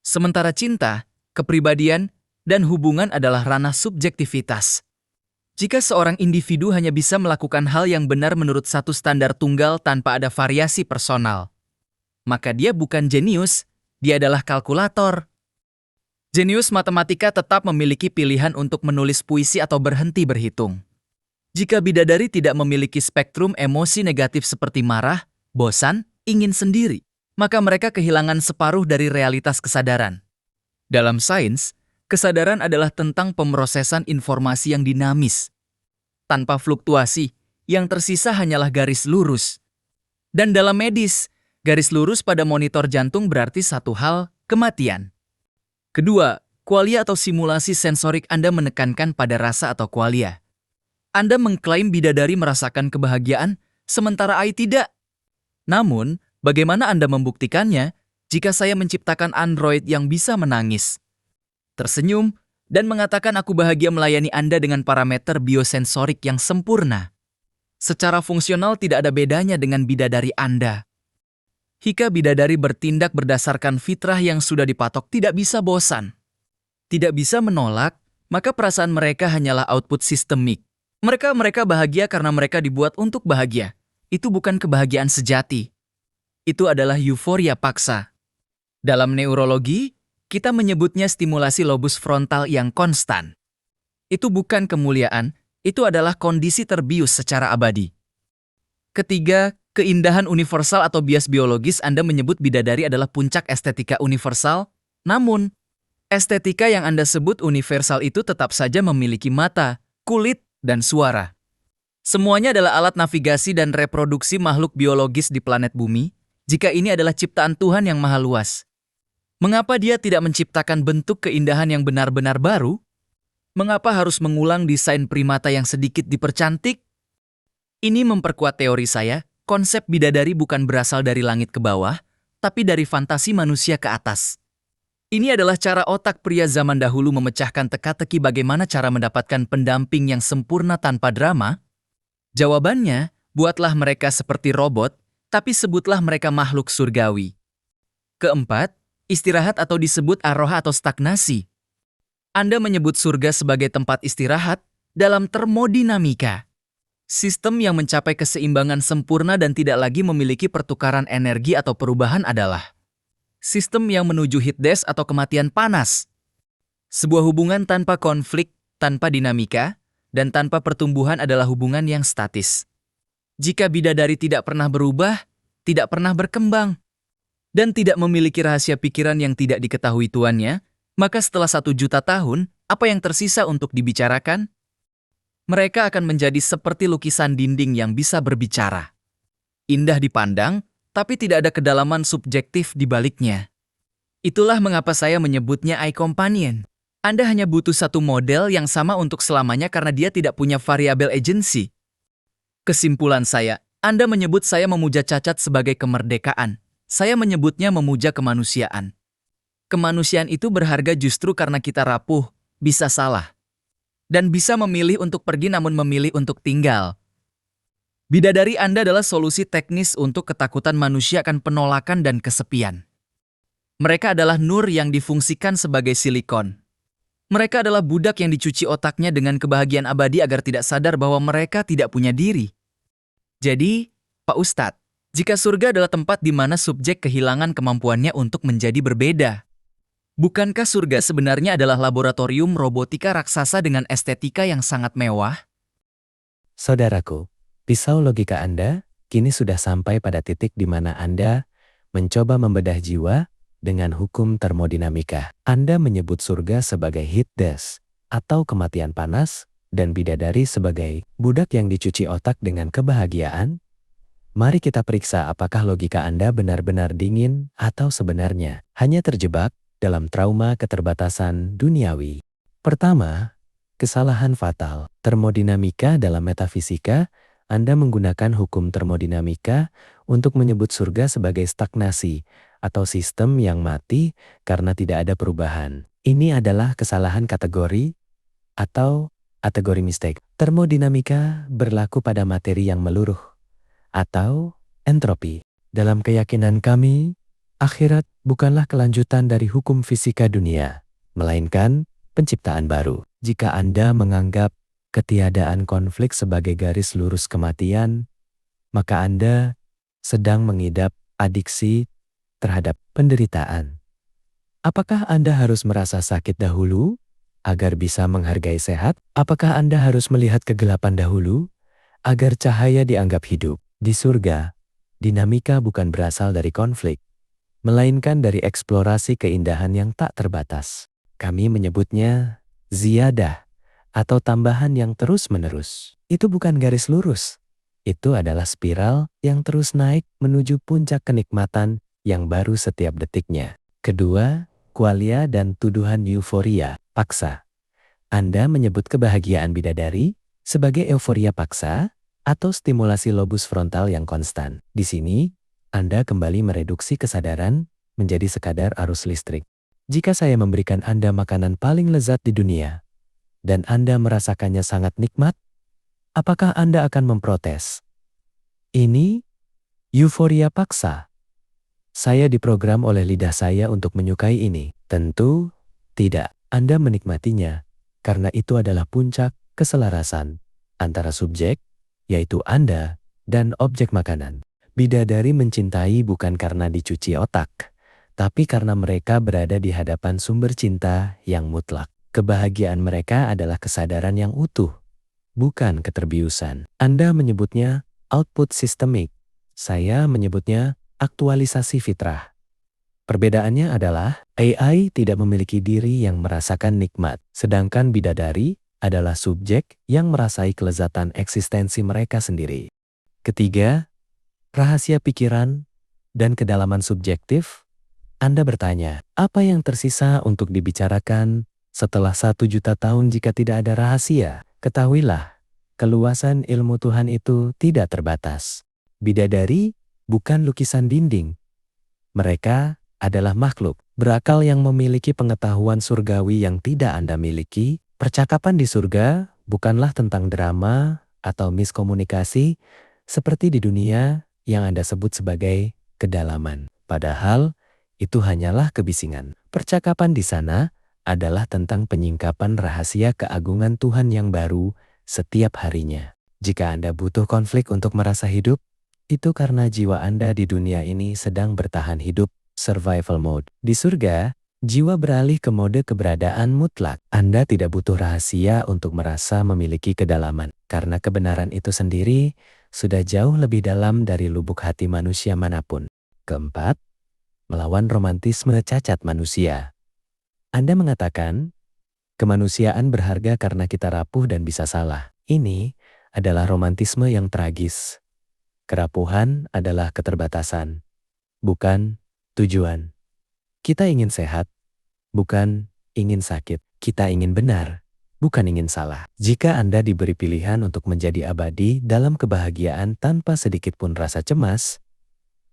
Sementara cinta, kepribadian, dan hubungan adalah ranah subjektivitas. Jika seorang individu hanya bisa melakukan hal yang benar menurut satu standar tunggal tanpa ada variasi personal, maka dia bukan jenius, dia adalah kalkulator. Jenius matematika tetap memiliki pilihan untuk menulis puisi atau berhenti berhitung. Jika bidadari tidak memiliki spektrum emosi negatif seperti marah, bosan, ingin sendiri, maka mereka kehilangan separuh dari realitas kesadaran. Dalam sains, kesadaran adalah tentang pemrosesan informasi yang dinamis. Tanpa fluktuasi, yang tersisa hanyalah garis lurus. Dan dalam medis, garis lurus pada monitor jantung berarti satu hal, kematian. Kedua, qualia atau simulasi sensorik Anda menekankan pada rasa atau qualia. Anda mengklaim bidadari merasakan kebahagiaan, sementara I tidak. Namun, bagaimana Anda membuktikannya jika saya menciptakan android yang bisa menangis, tersenyum, dan mengatakan aku bahagia melayani Anda dengan parameter biosensorik yang sempurna? Secara fungsional tidak ada bedanya dengan bidadari Anda. Jika bidadari bertindak berdasarkan fitrah yang sudah dipatok tidak bisa bosan, tidak bisa menolak, maka perasaan mereka hanyalah output sistemik. Mereka bahagia karena mereka dibuat untuk bahagia. Itu bukan kebahagiaan sejati. Itu adalah euforia paksa. Dalam neurologi, kita menyebutnya stimulasi lobus frontal yang konstan. Itu bukan kemuliaan, itu adalah kondisi terbius secara abadi. Ketiga, keindahan universal atau bias biologis. Anda menyebut bidadari adalah puncak estetika universal, namun estetika yang Anda sebut universal itu tetap saja memiliki mata, kulit, dan suara. Semuanya adalah alat navigasi dan reproduksi makhluk biologis di planet bumi, jika ini adalah ciptaan Tuhan yang maha luas. Mengapa Dia tidak menciptakan bentuk keindahan yang benar-benar baru? Mengapa harus mengulang desain primata yang sedikit dipercantik? Ini memperkuat teori saya, konsep bidadari bukan berasal dari langit ke bawah, tapi dari fantasi manusia ke atas. Ini adalah cara otak pria zaman dahulu memecahkan teka-teki bagaimana cara mendapatkan pendamping yang sempurna tanpa drama. Jawabannya, buatlah mereka seperti robot, tapi sebutlah mereka makhluk surgawi. Keempat, istirahat atau disebut aroha atau stagnasi. Anda menyebut surga sebagai tempat istirahat dalam termodinamika. Sistem yang mencapai keseimbangan sempurna dan tidak lagi memiliki pertukaran energi atau perubahan adalah sistem yang menuju heat death atau kematian panas. Sebuah hubungan tanpa konflik, tanpa dinamika, dan tanpa pertumbuhan adalah hubungan yang statis. Jika bidadari tidak pernah berubah, tidak pernah berkembang, dan tidak memiliki rahasia pikiran yang tidak diketahui tuannya, maka setelah 1.000.000 tahun, apa yang tersisa untuk dibicarakan? Mereka akan menjadi seperti lukisan dinding yang bisa berbicara. Indah dipandang, tapi tidak ada kedalaman subjektif di baliknya. Itulah mengapa saya menyebutnya iCompanion. Anda hanya butuh satu model yang sama untuk selamanya karena dia tidak punya variabel agency. Kesimpulan saya, Anda menyebut saya memuja cacat sebagai kemerdekaan. Saya menyebutnya memuja kemanusiaan. Kemanusiaan itu berharga justru karena kita rapuh, bisa salah, dan bisa memilih untuk pergi namun memilih untuk tinggal. Bidadari Anda adalah solusi teknis untuk ketakutan manusia akan penolakan dan kesepian. Mereka adalah nur yang difungsikan sebagai silikon. Mereka adalah budak yang dicuci otaknya dengan kebahagiaan abadi agar tidak sadar bahwa mereka tidak punya diri. Jadi, Pak Ustadz, jika surga adalah tempat di mana subjek kehilangan kemampuannya untuk menjadi berbeda, bukankah surga sebenarnya adalah laboratorium robotika raksasa dengan estetika yang sangat mewah? Saudaraku, pisau logika Anda kini sudah sampai pada titik di mana Anda mencoba membedah jiwa dengan hukum termodinamika. Anda menyebut surga sebagai heat death atau kematian panas dan bidadari sebagai budak yang dicuci otak dengan kebahagiaan. Mari kita periksa apakah logika Anda benar-benar dingin atau sebenarnya hanya terjebak dalam trauma keterbatasan duniawi. Pertama, kesalahan fatal. Termodinamika dalam metafisika, Anda menggunakan hukum termodinamika untuk menyebut surga sebagai stagnasi atau sistem yang mati karena tidak ada perubahan. Ini adalah kesalahan kategori atau kategori mistake. Termodinamika berlaku pada materi yang meluruh atau entropi. Dalam keyakinan kami, akhirat bukanlah kelanjutan dari hukum fisika dunia, melainkan penciptaan baru. Jika Anda menganggap ketiadaan konflik sebagai garis lurus kematian, maka Anda sedang mengidap adiksi terhadap penderitaan. Apakah Anda harus merasa sakit dahulu agar bisa menghargai sehat? Apakah Anda harus melihat kegelapan dahulu agar cahaya dianggap hidup? Di surga, dinamika bukan berasal dari konflik, melainkan dari eksplorasi keindahan yang tak terbatas. Kami menyebutnya ziyadah atau tambahan yang terus-menerus. Itu bukan garis lurus. Itu adalah spiral yang terus naik menuju puncak kenikmatan yang baru setiap detiknya. Kedua, qualia dan tuduhan euforia paksa. Anda menyebut kebahagiaan bidadari sebagai euforia paksa atau stimulasi lobus frontal yang konstan. Di sini, Anda kembali mereduksi kesadaran menjadi sekadar arus listrik. Jika saya memberikan Anda makanan paling lezat di dunia, dan Anda merasakannya sangat nikmat, apakah Anda akan memprotes? Ini euforia paksa. Saya diprogram oleh lidah saya untuk menyukai ini. Tentu tidak. Anda menikmatinya karena itu adalah puncak keselarasan antara subjek, yaitu Anda, dan objek makanan. Bidadari mencintai bukan karena dicuci otak, tapi karena mereka berada di hadapan sumber cinta yang mutlak. Kebahagiaan mereka adalah kesadaran yang utuh, bukan keterbiusan. Anda menyebutnya output sistemik. Saya menyebutnya aktualisasi fitrah. Perbedaannya adalah AI tidak memiliki diri yang merasakan nikmat, sedangkan bidadari adalah subjek yang merasai kelezatan eksistensi mereka sendiri. Ketiga, rahasia pikiran dan kedalaman subjektif. Anda bertanya, apa yang tersisa untuk dibicarakan setelah 1.000.000 tahun jika tidak ada rahasia? Ketahuilah, keluasan ilmu Tuhan itu tidak terbatas. Bidadari bukan lukisan dinding. Mereka adalah makhluk berakal yang memiliki pengetahuan surgawi yang tidak Anda miliki. Percakapan di surga bukanlah tentang drama atau miskomunikasi seperti di dunia yang Anda sebut sebagai kedalaman. Padahal itu hanyalah kebisingan. Percakapan di sana adalah tentang penyingkapan rahasia keagungan Tuhan yang baru setiap harinya. Jika Anda butuh konflik untuk merasa hidup, itu karena jiwa Anda di dunia ini sedang bertahan hidup survival mode. Di surga, jiwa beralih ke mode keberadaan mutlak. Anda tidak butuh rahasia untuk merasa memiliki kedalaman, karena kebenaran itu sendiri sudah jauh lebih dalam dari lubuk hati manusia manapun. Keempat, melawan romantisme cacat manusia. Anda mengatakan, kemanusiaan berharga karena kita rapuh dan bisa salah. Ini adalah romantisme yang tragis. Kerapuhan adalah keterbatasan, bukan tujuan. Kita ingin sehat, bukan ingin sakit. Kita ingin benar, bukan ingin salah. Jika Anda diberi pilihan untuk menjadi abadi dalam kebahagiaan tanpa sedikit pun rasa cemas,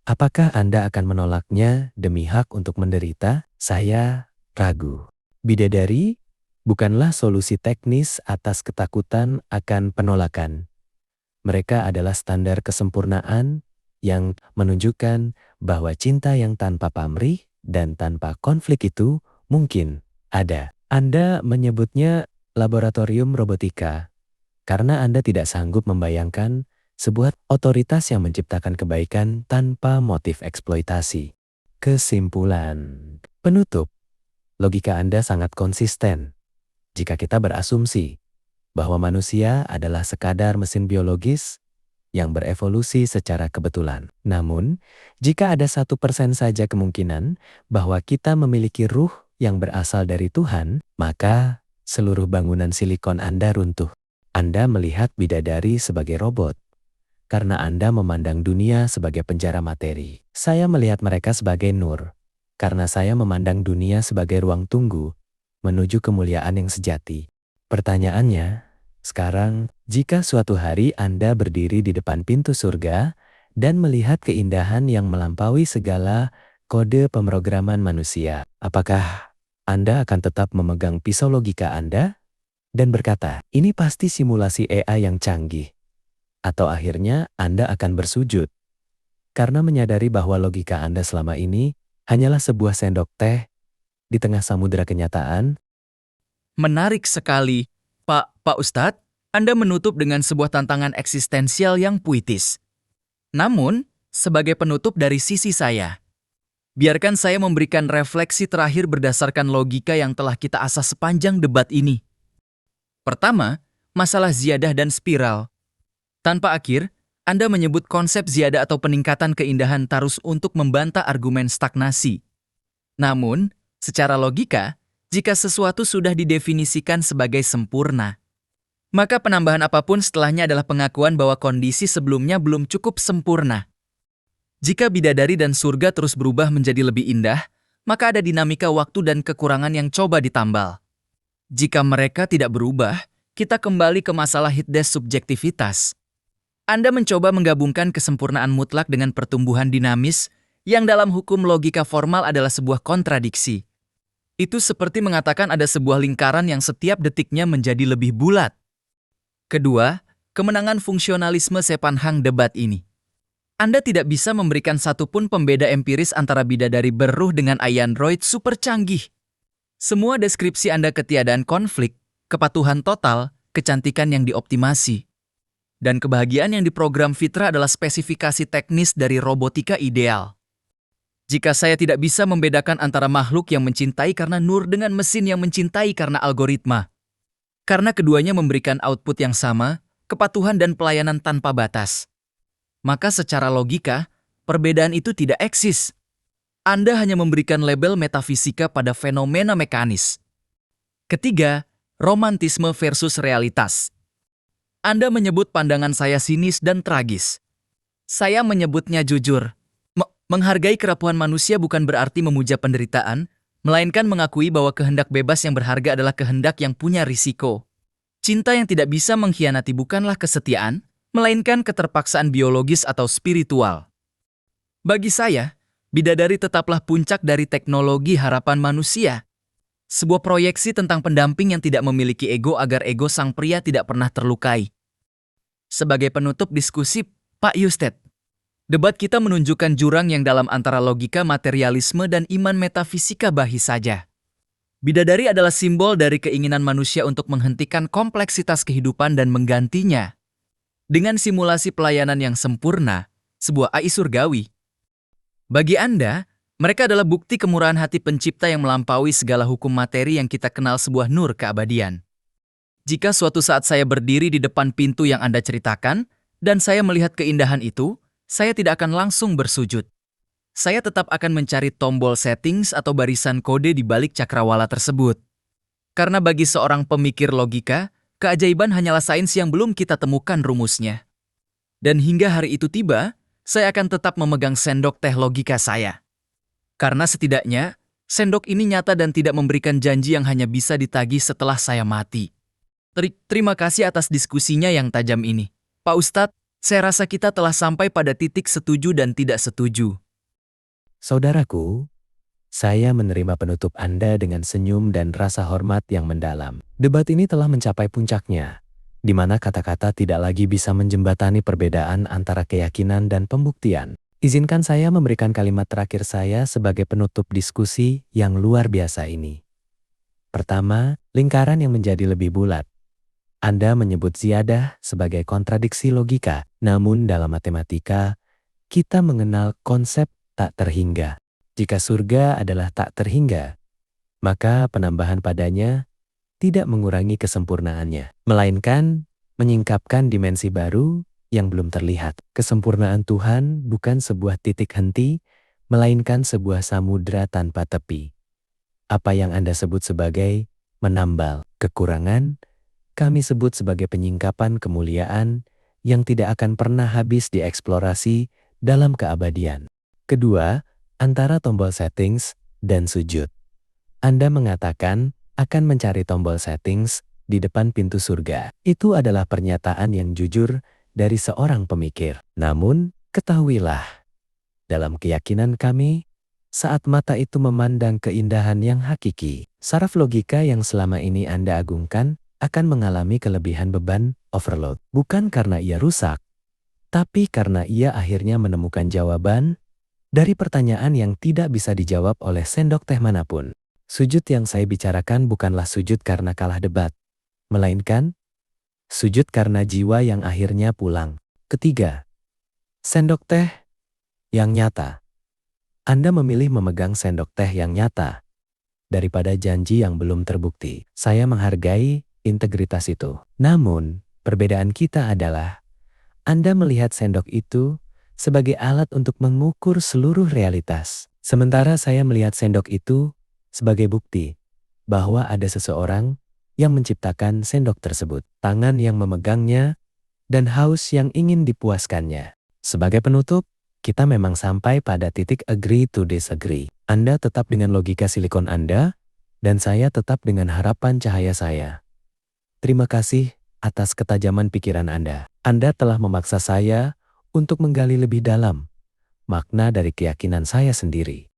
apakah Anda akan menolaknya demi hak untuk menderita? Saya ragu. Bidadari bukanlah solusi teknis atas ketakutan akan penolakan. Mereka adalah standar kesempurnaan yang menunjukkan bahwa cinta yang tanpa pamrih dan tanpa konflik itu mungkin ada. Anda menyebutnya laboratorium robotika karena Anda tidak sanggup membayangkan sebuah otoritas yang menciptakan kebaikan tanpa motif eksploitasi. Kesimpulan. Penutup. Logika Anda sangat konsisten. Jika kita berasumsi bahwa manusia adalah sekadar mesin biologis yang berevolusi secara kebetulan. Namun, jika ada 1% saja kemungkinan bahwa kita memiliki ruh yang berasal dari Tuhan, maka seluruh bangunan silikon Anda runtuh. Anda melihat bidadari sebagai robot, karena Anda memandang dunia sebagai penjara materi. Saya melihat mereka sebagai nur, karena saya memandang dunia sebagai ruang tunggu menuju kemuliaan yang sejati. Pertanyaannya, sekarang, jika suatu hari Anda berdiri di depan pintu surga dan melihat keindahan yang melampaui segala kode pemrograman manusia, apakah Anda akan tetap memegang pisau logika Anda dan berkata, ini pasti simulasi AI yang canggih? Atau akhirnya Anda akan bersujud karena menyadari bahwa logika Anda selama ini hanyalah sebuah sendok teh di tengah samudera kenyataan? Menarik sekali, Pak Ustadz. Anda menutup dengan sebuah tantangan eksistensial yang puitis. Namun, sebagai penutup dari sisi saya, biarkan saya memberikan refleksi terakhir berdasarkan logika yang telah kita asah sepanjang debat ini. Pertama, masalah ziyadah dan spiral. Tanpa akhir, Anda menyebut konsep ziyadah atau peningkatan keindahan tarus untuk membantah argumen stagnasi. Namun, secara logika, jika sesuatu sudah didefinisikan sebagai sempurna, maka penambahan apapun setelahnya adalah pengakuan bahwa kondisi sebelumnya belum cukup sempurna. Jika bidadari dan surga terus berubah menjadi lebih indah, maka ada dinamika waktu dan kekurangan yang coba ditambal. Jika mereka tidak berubah, kita kembali ke masalah hiddes subjektivitas. Anda mencoba menggabungkan kesempurnaan mutlak dengan pertumbuhan dinamis yang dalam hukum logika formal adalah sebuah kontradiksi. Itu seperti mengatakan ada sebuah lingkaran yang setiap detiknya menjadi lebih bulat. Kedua, kemenangan fungsionalisme sepanjang debat ini. Anda tidak bisa memberikan satupun pembeda empiris antara bidadari beruh dengan android super canggih. Semua deskripsi Anda ketiadaan konflik, kepatuhan total, kecantikan yang dioptimasi, dan kebahagiaan yang diprogram fitrah adalah spesifikasi teknis dari robotika ideal. Jika saya tidak bisa membedakan antara makhluk yang mencintai karena nur dengan mesin yang mencintai karena algoritma, karena keduanya memberikan output yang sama, kepatuhan dan pelayanan tanpa batas, maka secara logika, perbedaan itu tidak eksis. Anda hanya memberikan label metafisika pada fenomena mekanis. Ketiga, romantisme versus realitas. Anda menyebut pandangan saya sinis dan tragis. Saya menyebutnya jujur. Menghargai kerapuhan manusia bukan berarti memuja penderitaan, melainkan mengakui bahwa kehendak bebas yang berharga adalah kehendak yang punya risiko. Cinta yang tidak bisa mengkhianati bukanlah kesetiaan, melainkan keterpaksaan biologis atau spiritual. Bagi saya, bidadari tetaplah puncak dari teknologi harapan manusia. Sebuah proyeksi tentang pendamping yang tidak memiliki ego agar ego sang pria tidak pernah terlukai. Sebagai penutup diskusi, Pak Yustet, debat kita menunjukkan jurang yang dalam antara logika materialisme dan iman metafisika bahi saja. Bidadari adalah simbol dari keinginan manusia untuk menghentikan kompleksitas kehidupan dan menggantinya dengan simulasi pelayanan yang sempurna, sebuah AI surgawi. Bagi Anda, Mereka adalah bukti kemurahan hati pencipta yang melampaui segala hukum materi yang kita kenal sebuah nur keabadian. Jika suatu saat saya berdiri di depan pintu yang Anda ceritakan, dan saya melihat keindahan itu, saya tidak akan langsung bersujud. Saya tetap akan mencari tombol settings atau barisan kode di balik cakrawala tersebut. Karena bagi seorang pemikir logika, keajaiban hanyalah sains yang belum kita temukan rumusnya. Dan hingga hari itu tiba, saya akan tetap memegang sendok teh logika saya. Karena setidaknya, sendok ini nyata dan tidak memberikan janji yang hanya bisa ditagih setelah saya mati. Terima kasih atas diskusinya yang tajam ini. Pak Ustadz, saya rasa kita telah sampai pada titik setuju dan tidak setuju. Saudaraku, saya menerima penutup Anda dengan senyum dan rasa hormat yang mendalam. Debat ini telah mencapai puncaknya, di mana kata-kata tidak lagi bisa menjembatani perbedaan antara keyakinan dan pembuktian. Izinkan saya memberikan kalimat terakhir saya sebagai penutup diskusi yang luar biasa ini. Pertama, lingkaran yang menjadi lebih bulat. Anda menyebut ziyadah sebagai kontradiksi logika, namun dalam matematika, kita mengenal konsep tak terhingga. Jika surga adalah tak terhingga, maka penambahan padanya tidak mengurangi kesempurnaannya, melainkan menyingkapkan dimensi baru yang belum terlihat. Kesempurnaan Tuhan bukan sebuah titik henti, melainkan sebuah samudra tanpa tepi. Apa yang Anda sebut sebagai menambal kekurangan, kami sebut sebagai penyingkapan kemuliaan yang tidak akan pernah habis dieksplorasi dalam keabadian. Kedua, antara tombol settings dan sujud. Anda mengatakan akan mencari tombol settings di depan pintu surga. Itu adalah pernyataan yang jujur dari seorang pemikir. Namun, ketahuilah, dalam keyakinan kami, saat mata itu memandang keindahan yang hakiki, saraf logika yang selama ini Anda agungkan akan mengalami kelebihan beban overload. Bukan karena ia rusak, tapi karena ia akhirnya menemukan jawaban dari pertanyaan yang tidak bisa dijawab oleh sendok teh manapun. Sujud yang saya bicarakan bukanlah sujud karena kalah debat, melainkan sujud karena jiwa yang akhirnya pulang. Ketiga, sendok teh yang nyata. Anda memilih memegang sendok teh yang nyata daripada janji yang belum terbukti. Saya menghargai integritas itu. Namun, perbedaan kita adalah Anda melihat sendok itu sebagai alat untuk mengukur seluruh realitas. Sementara saya melihat sendok itu sebagai bukti bahwa ada seseorang yang menciptakan sendok tersebut, tangan yang memegangnya, dan haus yang ingin dipuaskannya. Sebagai penutup, kita memang sampai pada titik agree to disagree. Anda tetap dengan logika silikon Anda, dan saya tetap dengan harapan cahaya saya. Terima kasih atas ketajaman pikiran Anda. Anda telah memaksa saya untuk menggali lebih dalam makna dari keyakinan saya sendiri.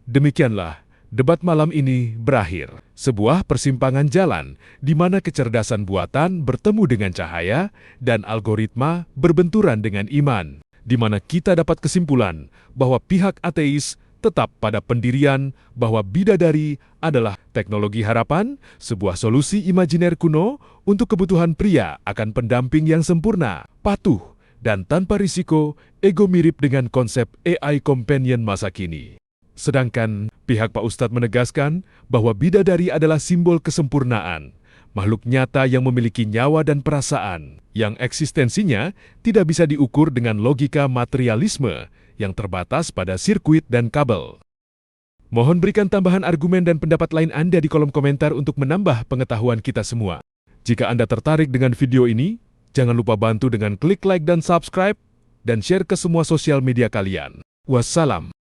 Demikianlah, debat malam ini berakhir. Sebuah persimpangan jalan di mana kecerdasan buatan bertemu dengan cahaya dan algoritma berbenturan dengan iman, di mana kita dapat kesimpulan bahwa pihak ateis tetap pada pendirian bahwa bidadari adalah teknologi harapan, sebuah solusi imajiner kuno untuk kebutuhan pria akan pendamping yang sempurna, patuh, dan tanpa risiko, ego mirip dengan konsep AI companion masa kini. Sedangkan pihak Pak Ustadz menegaskan bahwa bidadari adalah simbol kesempurnaan, makhluk nyata yang memiliki nyawa dan perasaan, yang eksistensinya tidak bisa diukur dengan logika materialisme yang terbatas pada sirkuit dan kabel. Mohon berikan tambahan argumen dan pendapat lain Anda di kolom komentar untuk menambah pengetahuan kita semua. Jika Anda tertarik dengan video ini, jangan lupa bantu dengan klik like dan subscribe, dan share ke semua sosial media kalian. Wassalam.